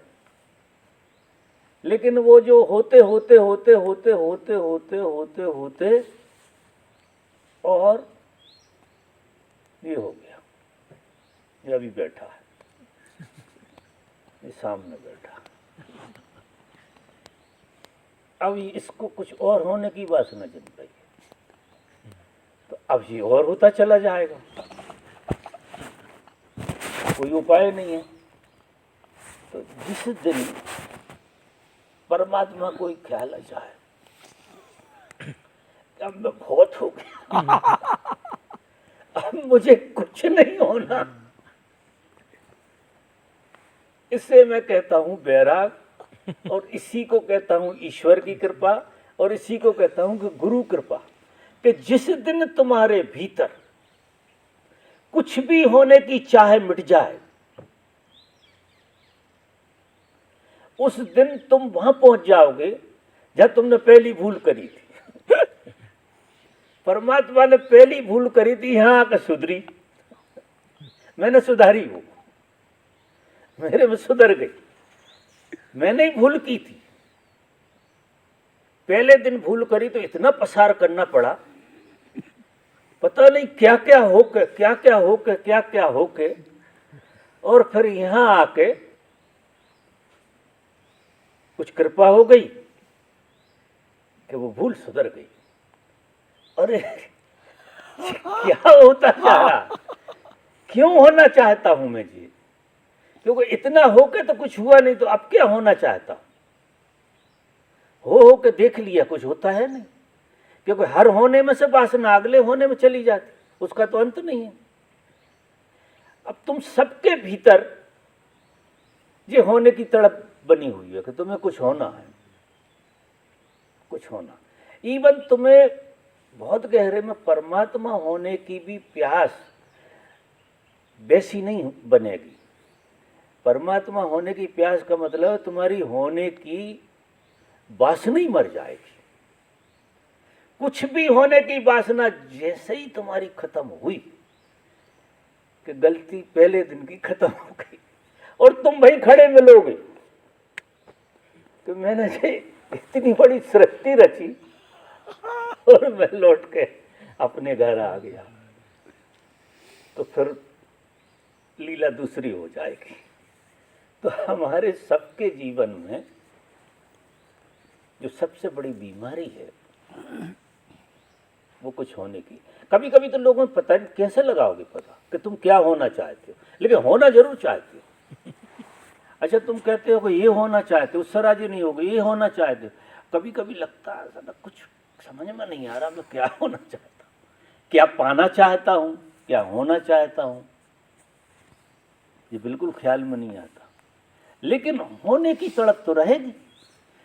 लेकिन वो जो होते होते होते होते होते होते होते होते और ये हो गया। ये अभी बैठा है, ये सामने बैठा। अब इसको कुछ और होने की वासना जन रही है, तो अब ये और होता चला जाएगा। कोई उपाय नहीं है। तो जिस दिन परमात्मा को ख्याल आ जाए अब मैं बहुत हो गया, अब मुझे कुछ नहीं होना, इससे मैं कहता हूं वैराग, और इसी को कहता हूं ईश्वर की कृपा, और इसी को कहता हूं कि गुरु कृपा। कि जिस दिन तुम्हारे भीतर कुछ भी होने की चाह मिट जाए, उस दिन तुम वहां पहुंच जाओगे जहां तुमने पहली भूल करी थी। परमात्मा ने पहली भूल करी थी, यहां आकर सुधरी, मैंने सुधारी, वो मेरे में सुधर गई। मैंने ही भूल की थी। पहले दिन भूल करी तो इतना पसार करना पड़ा, पता नहीं क्या क्या होके क्या क्या होके क्या क्या होके, और फिर यहां आके कुछ कृपा हो गई कि वो भूल सुधर गई। अरे क्या होता जा रहा, क्यों होना चाहता हूं मैं जी? क्योंकि इतना होके तो कुछ हुआ नहीं, तो अब क्या होना चाहता? हो के देख लिया, कुछ होता है नहीं। क्योंकि हर होने में से वासना अगले होने में चली जाती, उसका तो अंत नहीं है। अब तुम सबके भीतर ये होने की तड़प बनी हुई है कि तुम्हें कुछ होना है, कुछ होना। इवन तुम्हें बहुत गहरे में परमात्मा होने की भी प्यास वैसी नहीं बनेगी। परमात्मा होने की प्यास का मतलब तुम्हारी होने की वासना ही मर जाएगी। कुछ भी होने की वासना जैसे ही तुम्हारी खत्म हुई कि गलती पहले दिन की खत्म हो गई और तुम भाई खड़े मिलोगे कि मैंने जे इतनी बड़ी सृष्टि रची और मैं लौट के अपने घर आ गया, तो फिर लीला दूसरी हो जाएगी। तो हमारे सबके जीवन में जो सबसे बड़ी बीमारी है वो कुछ होने की। कभी कभी तो लोगों को पता नहीं कैसे लगाओगे पता कि तुम क्या होना चाहते हो, लेकिन होना जरूर चाहते हो। अच्छा तुम कहते हो कि ये होना चाहते हो, उससे राजी नहीं होगे, ये होना चाहते हो। कभी कभी लगता है साला कुछ समझ में नहीं आ रहा मैं क्या होना चाहता हूँ, क्या पाना चाहता हूँ, क्या होना चाहता हूँ, ये बिल्कुल ख्याल में नहीं आता। लेकिन होने की तड़प तो रहेगी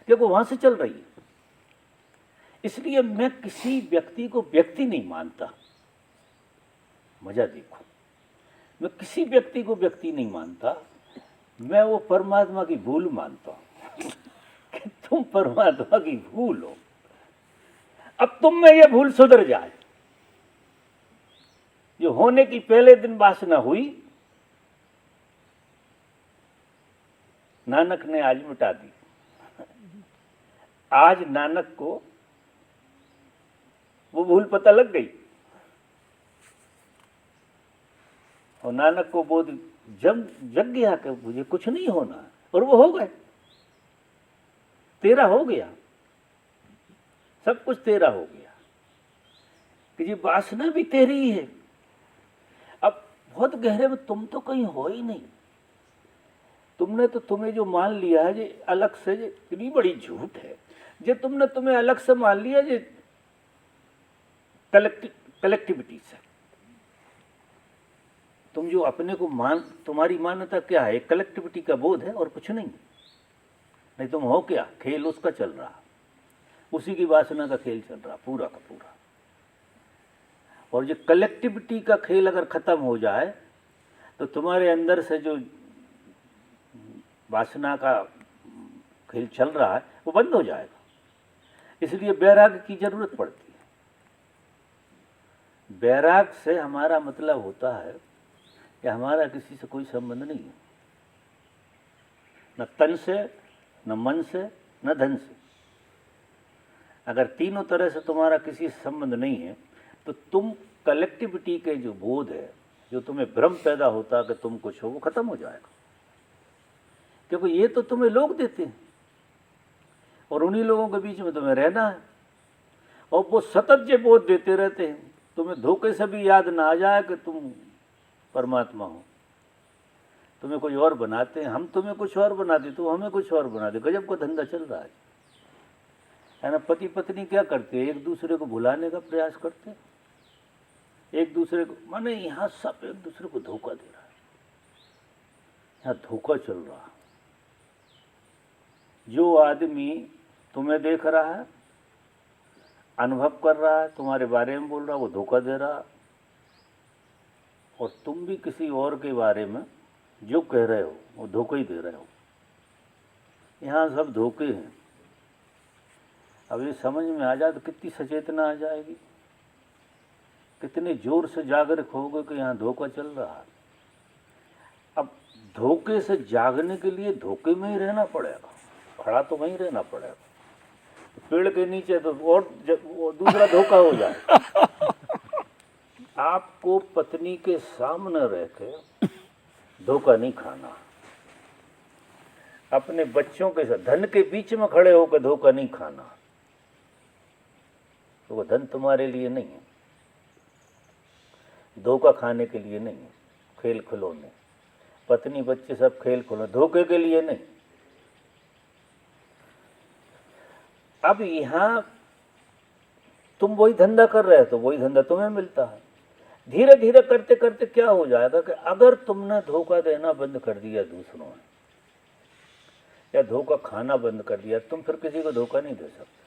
क्योंकि वहां से चल रही है। इसलिए मैं किसी व्यक्ति को व्यक्ति नहीं मानता। मजा देखो, मैं किसी व्यक्ति को व्यक्ति नहीं मानता, मैं वो परमात्मा की भूल मानता हूं कि तुम परमात्मा की भूल हो। अब तुम में ये भूल सुधर जाए। जो होने की पहले दिन वासना हुई, नानक ने आज मिटा दी। आज नानक को वो भूल पता लग गई और नानक को बोध जग गया कि मुझे कुछ नहीं होना, और वो हो गए। तेरा हो गया, सब कुछ तेरा हो गया कि ये वासना भी तेरी ही है। अब बहुत गहरे में तुम तो कहीं हो ही नहीं। तुमने तो तुम्हें जो मान लिया है ये अलग से, ये इतनी बड़ी झूठ है। जो तुमने तुम्हें अलग से मान लिया ये कलेक्टिविटी से। तुम जो अपने को तुम्हारी मान्यता क्या है, कलेक्टिविटी का बोध है और कुछ नहीं। नहीं तुम हो क्या, खेल उसका चल रहा, उसी की वासना का खेल चल रहा पूरा का पूरा। और ये कलेक्टिविटी का खेल अगर खत्म हो जाए तो तुम्हारे अंदर से जो वासना का खेल चल रहा है वो बंद हो जाएगा। इसलिए वैराग्य की जरूरत पड़ती है। वैराग्य से हमारा मतलब होता है कि हमारा किसी से कोई संबंध नहीं है, न तन से, न मन से, न धन से। अगर तीनों तरह से तुम्हारा किसी से संबंध नहीं है तो तुम कलेक्टिविटी के जो बोध है, जो तुम्हें भ्रम पैदा होता है कि तुम कुछ हो, वो खत्म हो जाएगा। क्योंकि ये तो तुम्हें लोग देते हैं और उन्हीं लोगों के बीच में तुम्हें रहना है। और वो सतत ये बोध देते रहते हैं, तुम्हें धोखे से भी याद ना आ जाए कि तुम परमात्मा हो। तुम्हें कोई और बनाते हैं, हम तुम्हें कुछ और बनाते, तुम हमें कुछ और बनाते। गजब का धंधा चल रहा है ना। पति पत्नी क्या करते हैं, एक दूसरे को भुलाने का प्रयास करते हैं, एक दूसरे को, माने यहाँ सब एक दूसरे को धोखा दे रहा है। यहाँ धोखा चल रहा है। जो आदमी तुम्हें देख रहा है, अनुभव कर रहा है, तुम्हारे बारे में बोल रहा है, वो धोखा दे रहा है। और तुम भी किसी और के बारे में जो कह रहे हो वो धोखा ही दे रहे हो। यहाँ सब धोखे हैं। अब ये समझ में आ जाए तो कितनी सचेतना आ जाएगी, कितने जोर से जागरूक होगे कि यहाँ धोखा चल रहा है। अब धोखे से जागने के लिए धोखे में ही रहना पड़ेगा, खड़ा तो वहीं रहना पड़ेगा। पेड़ के नीचे तो और दूसरा धोखा हो जाए। आपको पत्नी के सामने रह के धोखा नहीं खाना। अपने बच्चों के साथ धन के बीच में खड़े होकर धोखा नहीं खाना। तो वो धन तुम्हारे लिए नहीं है, धोखा खाने के लिए नहीं है। खेल खिलौने, पत्नी बच्चे सब खेल खिलौने, धोखे के लिए नहीं। अब यहाँ तुम वही धंधा कर रहे हो तो वही धंधा तुम्हें मिलता है। धीरे धीरे करते करते क्या हो जाएगा कि अगर तुमने धोखा देना बंद कर दिया दूसरों में, या धोखा खाना बंद कर दिया, तुम फिर किसी को धोखा नहीं दे सकते।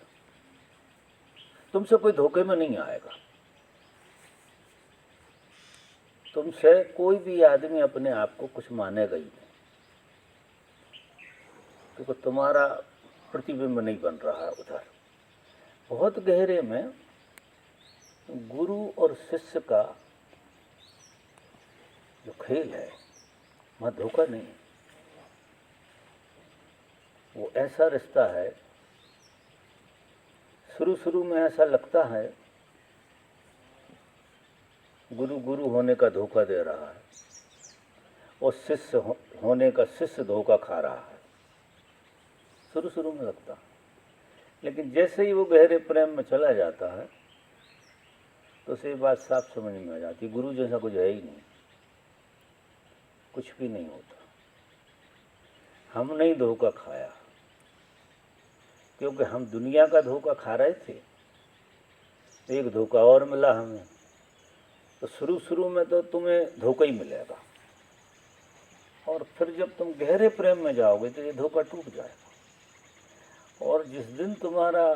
तुमसे कोई धोखे में नहीं आएगा। तुमसे कोई भी आदमी अपने आप को कुछ मानेगा ही नहीं, क्योंकि तुम्हारा प्रतिबिंब नहीं बन रहा है उधर। बहुत गहरे में गुरु और शिष्य का जो खेल है वहाँ धोखा नहीं है। वो ऐसा रिश्ता है, शुरू में ऐसा लगता है गुरु गुरु होने का धोखा दे रहा है और शिष्य होने का शिष्य धोखा खा रहा है, शुरू में लगता है। लेकिन जैसे ही वो गहरे प्रेम में चला जाता है तो उसे बात साफ समझ में आ जाती, गुरु जैसा कुछ है ही नहीं, कुछ भी नहीं होता। हमने ही धोखा खाया, क्योंकि हम दुनिया का धोखा खा रहे थे, एक धोखा और मिला हमें। तो शुरू में तो तुम्हें धोखा ही मिलेगा, और फिर जब तुम गहरे प्रेम में जाओगे तो ये धोखा टूट जाएगा। और जिस दिन तुम्हारा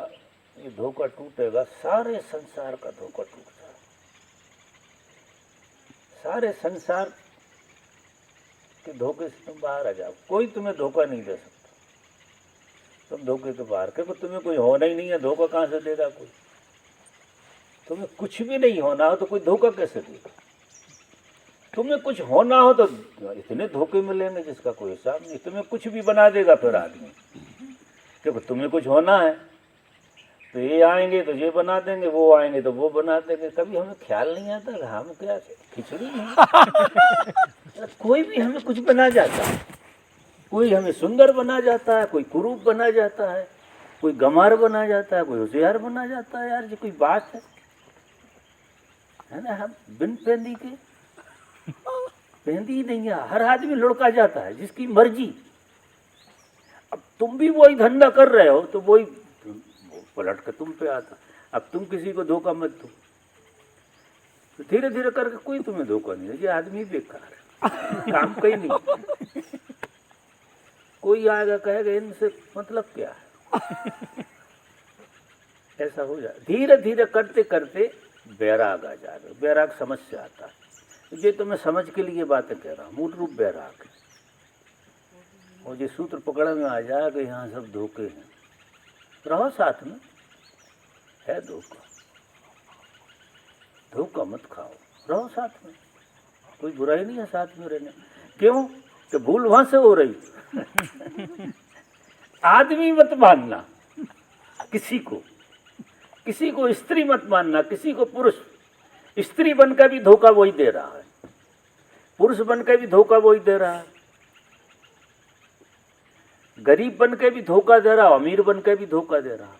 ये धोखा टूटेगा, सारे संसार का धोखा टूट जाएगा। सारे संसार के धोखे से तुम बाहर आ जाओ, कोई तुम्हें धोखा नहीं दे सकता। तुम धोखे के बाहर, क्योंकि तुम्हें कोई होना ही नहीं है, धोखा कहाँ से देगा कोई? तुम्हें कुछ भी नहीं होना हो तो कोई धोखा कैसे देगा? तुम्हें कुछ होना हो तो इतने धोखे मिलेंगे जिसका कोई हिसाब नहीं। तुम्हें कुछ भी बना देगा फिर आदमी, क्योंकि तुम्हें कुछ होना है तो ये आएंगे तो ये बना देंगे, वो आएंगे तो वो बना देंगे। कभी हमें ख्याल नहीं आता हम क्या खिचड़ी नहीं कोई भी हमें कुछ बना जाता है, कोई हमें सुंदर बना जाता है, कोई कुरूप बना जाता है, कोई गंवार बना जाता है, कोई होशियार बना जाता है। यार ये कोई बात है ना? हम बिन पेंदी के पेंदी ही नहीं है, हर आदमी लुढ़का जाता है जिसकी मर्जी। अब तुम भी वही धंधा कर रहे हो तो वही पलट के तुम पे आता। अब तुम किसी को धोखा मत दो, तो धीरे धीरे करके कोई तुम्हें धोखा नहीं है। ये आदमी बेकार है, काम का ही नहीं। कोई आएगा कहेगा इनसे मतलब क्या है, ऐसा हो जाए। धीरे धीरे करते करते बैराग आ जाएगा। बैराग समझ से आता है। ये तो मैं समझ के लिए बातें कह रहा हूँ, मूल रूप बैराग है। और ये सूत्र पकड़ में आ जाएगा, यहाँ सब धोखे हैं, रहो साथ में, है धोखा, धोखा मत खाओ, रहो साथ में, कोई बुराई नहीं है साथ में रहने। क्यों? कि भूल वहां से हो रही। आदमी मत मानना किसी को स्त्री मत मानना, किसी को पुरुष। स्त्री बनकर भी धोखा वही दे रहा है, पुरुष बनकर भी धोखा वही दे रहा है, गरीब बनकर भी धोखा दे रहा, अमीर बनकर भी धोखा दे रहा।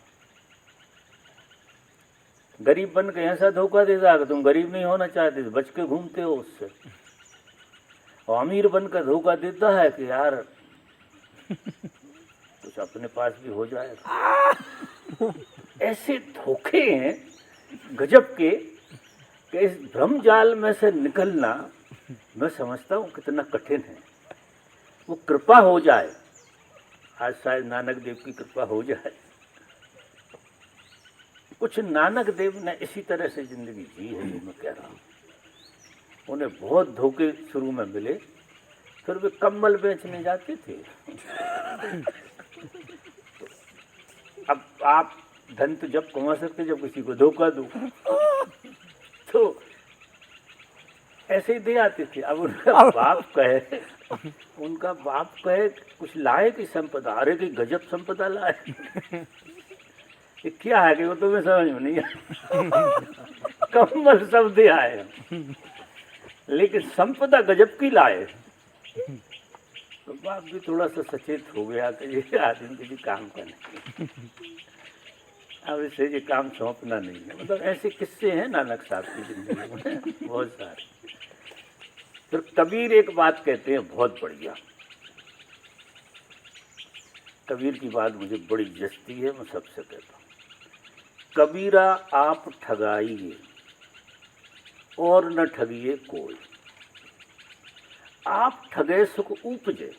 गरीब बनकर ऐसा धोखा दे रहा कि तुम गरीब नहीं होना चाहते, बच के घूमते हो उससे। और अमीर बनकर धोखा देता है कि यार कुछ अपने पास भी हो जाएगा। ऐसे धोखे हैं गजब के कि इस भ्रम जाल में से निकलना मैं समझता हूँ कितना कठिन है। वो कृपा हो जाए, आज शायद नानक देव की कृपा हो जाए। कुछ नानक देव ने इसी तरह से जिंदगी जी है, जो मैं कह रहा हूँ। उन्हें बहुत धोखे शुरू में मिले, फिर वे कम्बल बेचने जाते थे। अब आप धन तो जब कमा सकते जब किसी को धोखा दो, तो ऐसे ही दे आते थे। अब उनका बाप कहे कुछ लाए कि संपदा, अरे कि गजब संपदा लाए। ये क्या है कि वो तुम्हें समझ में नहीं आया। कम्बल सब दे आए, लेकिन संपदा गजब की लाए। तो बाप भी थोड़ा सा सचेत हो गया कि ये आदमी किसी काम का नहीं, अब इसे ये काम सौंपना नहीं है। मतलब ऐसे किस्से हैं नानक साहब की जिंदगी में बहुत सारे। फिर कबीर एक बात कहते हैं बहुत बढ़िया। कबीर की बात मुझे बड़ी जचती है, मैं सबसे कहता हूँ। कबीरा आप ठगाइए और न ठगिए कोई, आप ठगे सुख उपजे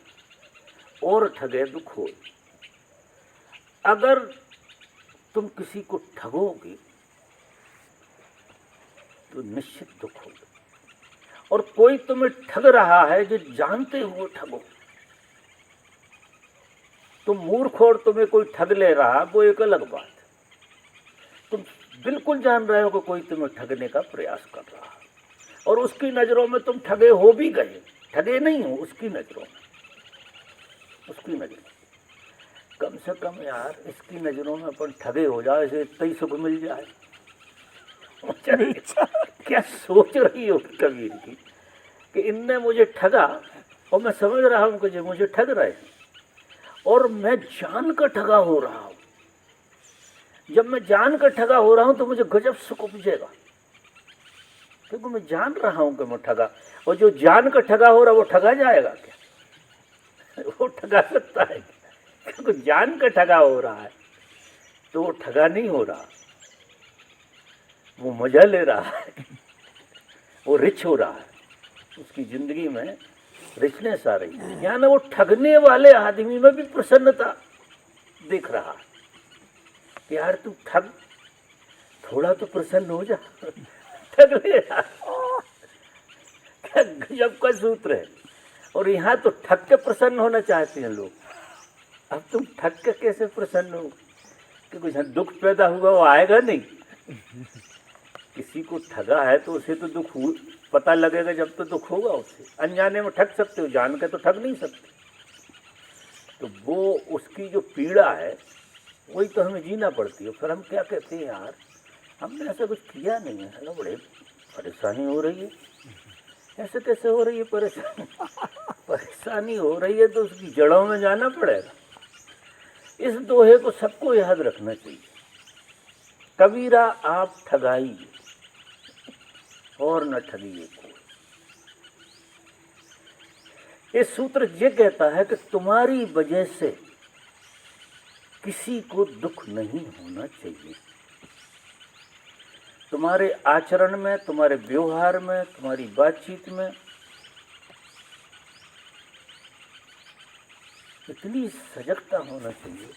और ठगे दुख होय। अगर तुम किसी को ठगोगे तो निश्चित दुख होगा। और कोई तुम्हें ठग रहा है जो जानते हुए ठगो, तुम मूर्ख और तुम्हें कोई ठग ले रहा, वो एक अलग बात है। तुम बिल्कुल जान रहे हो कि कोई तुम्हें ठगने का प्रयास कर रहा है और उसकी नज़रों में तुम ठगे हो भी गए, ठगे नहीं हो, उसकी नज़रों में, उसकी नज़रों। कम से कम यार इसकी नज़रों में अपन ठगे हो जाए, इसे इतना ही सुख मिल जाए। क्या सोच रही हो कबीर की कि इनने मुझे ठगा और मैं समझ रहा हूँ कि जो मुझे ठग रहे हैं और मैं जान कर ठगा हो रहा हूँ। जब मैं जान कर ठगा हो रहा हूँ तो मुझे गजब सुख उपजेगा, क्योंकि मैं जान रहा हूँ कि मैं ठगा। और जो जान कर ठगा हो रहा है वो ठगा जाएगा क्या? वो ठगा सकता है क्या? क्योंकि जान कर ठगा हो रहा है तो वो ठगा नहीं हो रहा, वो मजा ले रहा है, वो रिच हो रहा है, उसकी जिंदगी में रिचनेस आ रही है। यानी वो ठगने वाले आदमी में भी प्रसन्नता दिख रहा है कि यार तू ठग, थोड़ा तो प्रसन्न हो जा, ठग ले यार। क्या गजब का सूत्र है। और यहाँ तो ठग के प्रसन्न होना चाहते हैं लोग। अब तुम ठग के कैसे प्रसन्न हो कि कुछ दुख पैदा हुआ वो आएगा नहीं। किसी को ठगा है तो उसे तो दुख पता लगेगा जब तो दुख होगा उसे। अनजाने में ठग सकते हो, जान के तो ठग नहीं सकते। तो वो उसकी जो पीड़ा है वही तो हमें जीना पड़ती है। फिर हम क्या कहते हैं, यार हमने ऐसा कुछ किया नहीं है ना, बड़े परेशानी हो रही है। ऐसे कैसे हो रही है परेशानी? परेशानी हो रही है तो उसकी जड़ों में जाना पड़ेगा। इस दोहे को सबको याद रखना चाहिए। कबीरा आप ठगाइए और न ठगिए कोई। ये सूत्र ये कहता है कि तुम्हारी वजह से किसी को दुख नहीं होना चाहिए। तुम्हारे आचरण में, तुम्हारे व्यवहार में, तुम्हारी बातचीत में इतनी सजगता होना चाहिए।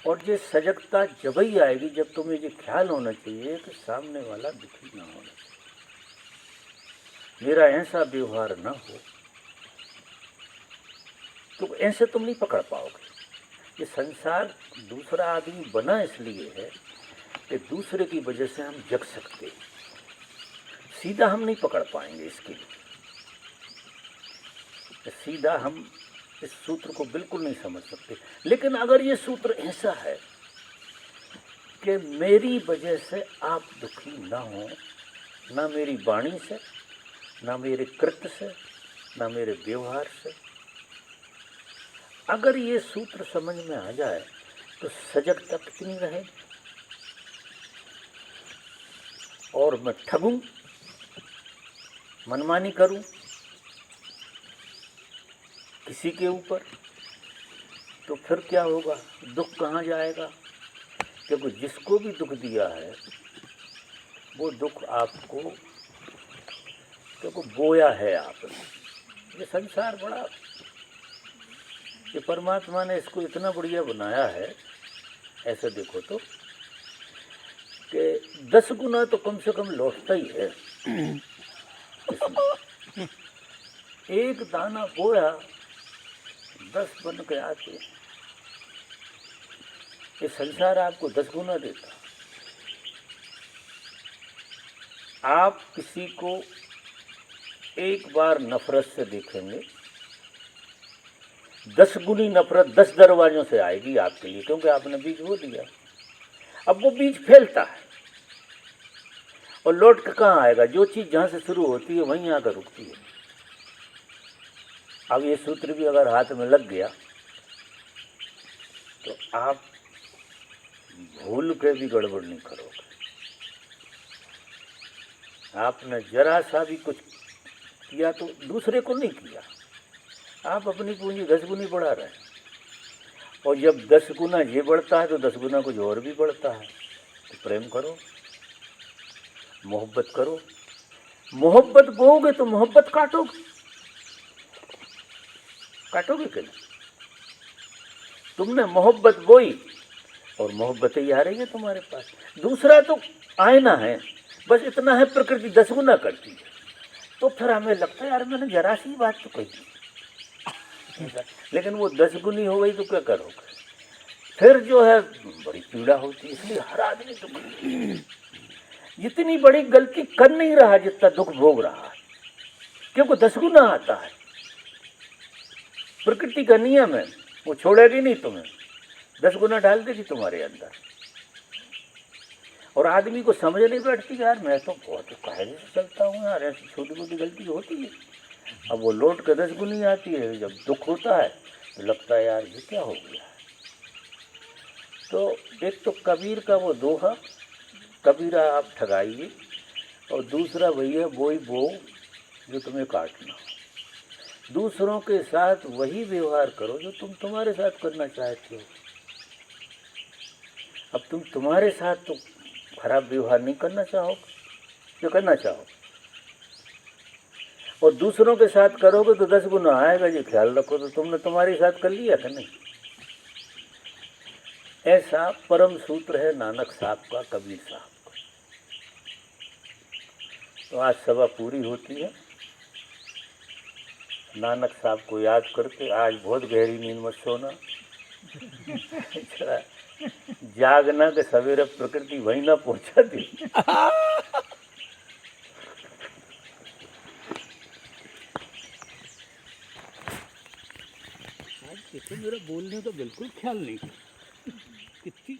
और ये सजगता जब ही आएगी जब तुम्हें ये ख्याल होना चाहिए कि सामने वाला दुखी ना होना चाहिए, मेरा ऐसा व्यवहार ना हो। तो ऐसे तुम नहीं पकड़ पाओगे। ये संसार दूसरा आदमी बना इसलिए है कि दूसरे की वजह से हम जग सकते हैं। सीधा हम नहीं पकड़ पाएंगे इसके लिए। सीधा हम इस सूत्र को बिल्कुल नहीं समझ सकते। लेकिन अगर ये सूत्र ऐसा है कि मेरी वजह से आप दुखी ना हो, ना मेरी वाणी से, ना मेरे कृत्य से, ना मेरे व्यवहार से, अगर ये सूत्र समझ में आ जाए तो सजगता कितनी रहेगी। और मैं ठगूं, मनमानी करूं किसी के ऊपर, तो फिर क्या होगा? दुख कहाँ जाएगा? क्योंकि जिसको भी दुख दिया है वो दुख आपको, क्योंकि बोया है आपने। ये संसार बड़ा, ये परमात्मा ने इसको इतना बढ़िया बनाया है। ऐसे देखो तो कि 10 गुना तो कम से कम लौटता ही है इसमें। एक दाना बोया 10 बन के आते। ये संसार आपको 10 गुना देता। आप किसी को एक बार नफरत से देखेंगे, 10 गुनी नफरत 10 दरवाजों से आएगी आपके लिए, क्योंकि आपने बीज बो दिया। अब वो बीज फैलता है और लौट के कहाँ आएगा? जो चीज़ जहाँ से शुरू होती है वहीं आकर रुकती है। अब ये सूत्र भी अगर हाथ में लग गया तो आप भूल के भी गड़बड़ नहीं करोगे। आपने जरा सा भी कुछ किया तो दूसरे को नहीं किया, आप अपनी पूंजी 10 गुनी बढ़ा रहे हैं। और जब 10 गुना ये बढ़ता है तो 10 गुना कुछ और भी बढ़ता है। तो प्रेम करो, मोहब्बत करो। मोहब्बत बोओगे तो मोहब्बत काटोगे, काटोगे कि नहीं? तुमने मोहब्बत बोई और मोहब्बत ही आ रही है तुम्हारे पास। दूसरा तो आईना है, बस इतना है, प्रकृति 10 गुना करती है। तो फिर हमें लगता है यार मैंने जरा सी बात तो कही, लेकिन वो 10 गुनी हो गई तो क्या करोगे, फिर जो है बड़ी पीड़ा होती है। इसलिए हर आदमी दुखी, जितनी बड़ी गलती कर नहीं रहा जितना दुख भोग रहा है, क्योंकि 10 गुना आता है। प्रकृति का नियम है, वो छोड़ेगी नहीं तुम्हें, 10 गुना डाल देगी तुम्हारे अंदर। और आदमी को समझ नहीं बैठती यार मैं तो बहुत कायदे से चलता हूँ यार, ऐसी छोटी मोटी गलती होती है। अब वो लौट के 10 गुनी आती है। जब दुख होता है तो लगता है यार ये क्या हो गया। तो एक तो कबीर का वो दोहा, कबीरा आप ठगाइए, और दूसरा भैया बोई बो जो तुम्हें काटना। दूसरों के साथ वही व्यवहार करो जो तुम तुम्हारे साथ करना चाहते हो। अब तुम तुम्हारे साथ तो खराब व्यवहार नहीं करना चाहोगे, जो करना चाहो, और दूसरों के साथ करोगे तो 10 गुना आएगा। ये ख्याल रखो। तो तुमने तुम्हारे साथ कर लिया कि नहीं। ऐसा परम सूत्र है नानक साहब का, कबीर साहब का। तो आज सभा पूरी होती है। नानक साहब को याद करके आज बहुत गहरी नींद मत सोना, जागना के सवेरे प्रकृति वहीं ना पहुंचा दी। आज देखो मेरा बोलने का बिल्कुल ख्याल नहीं, कितनी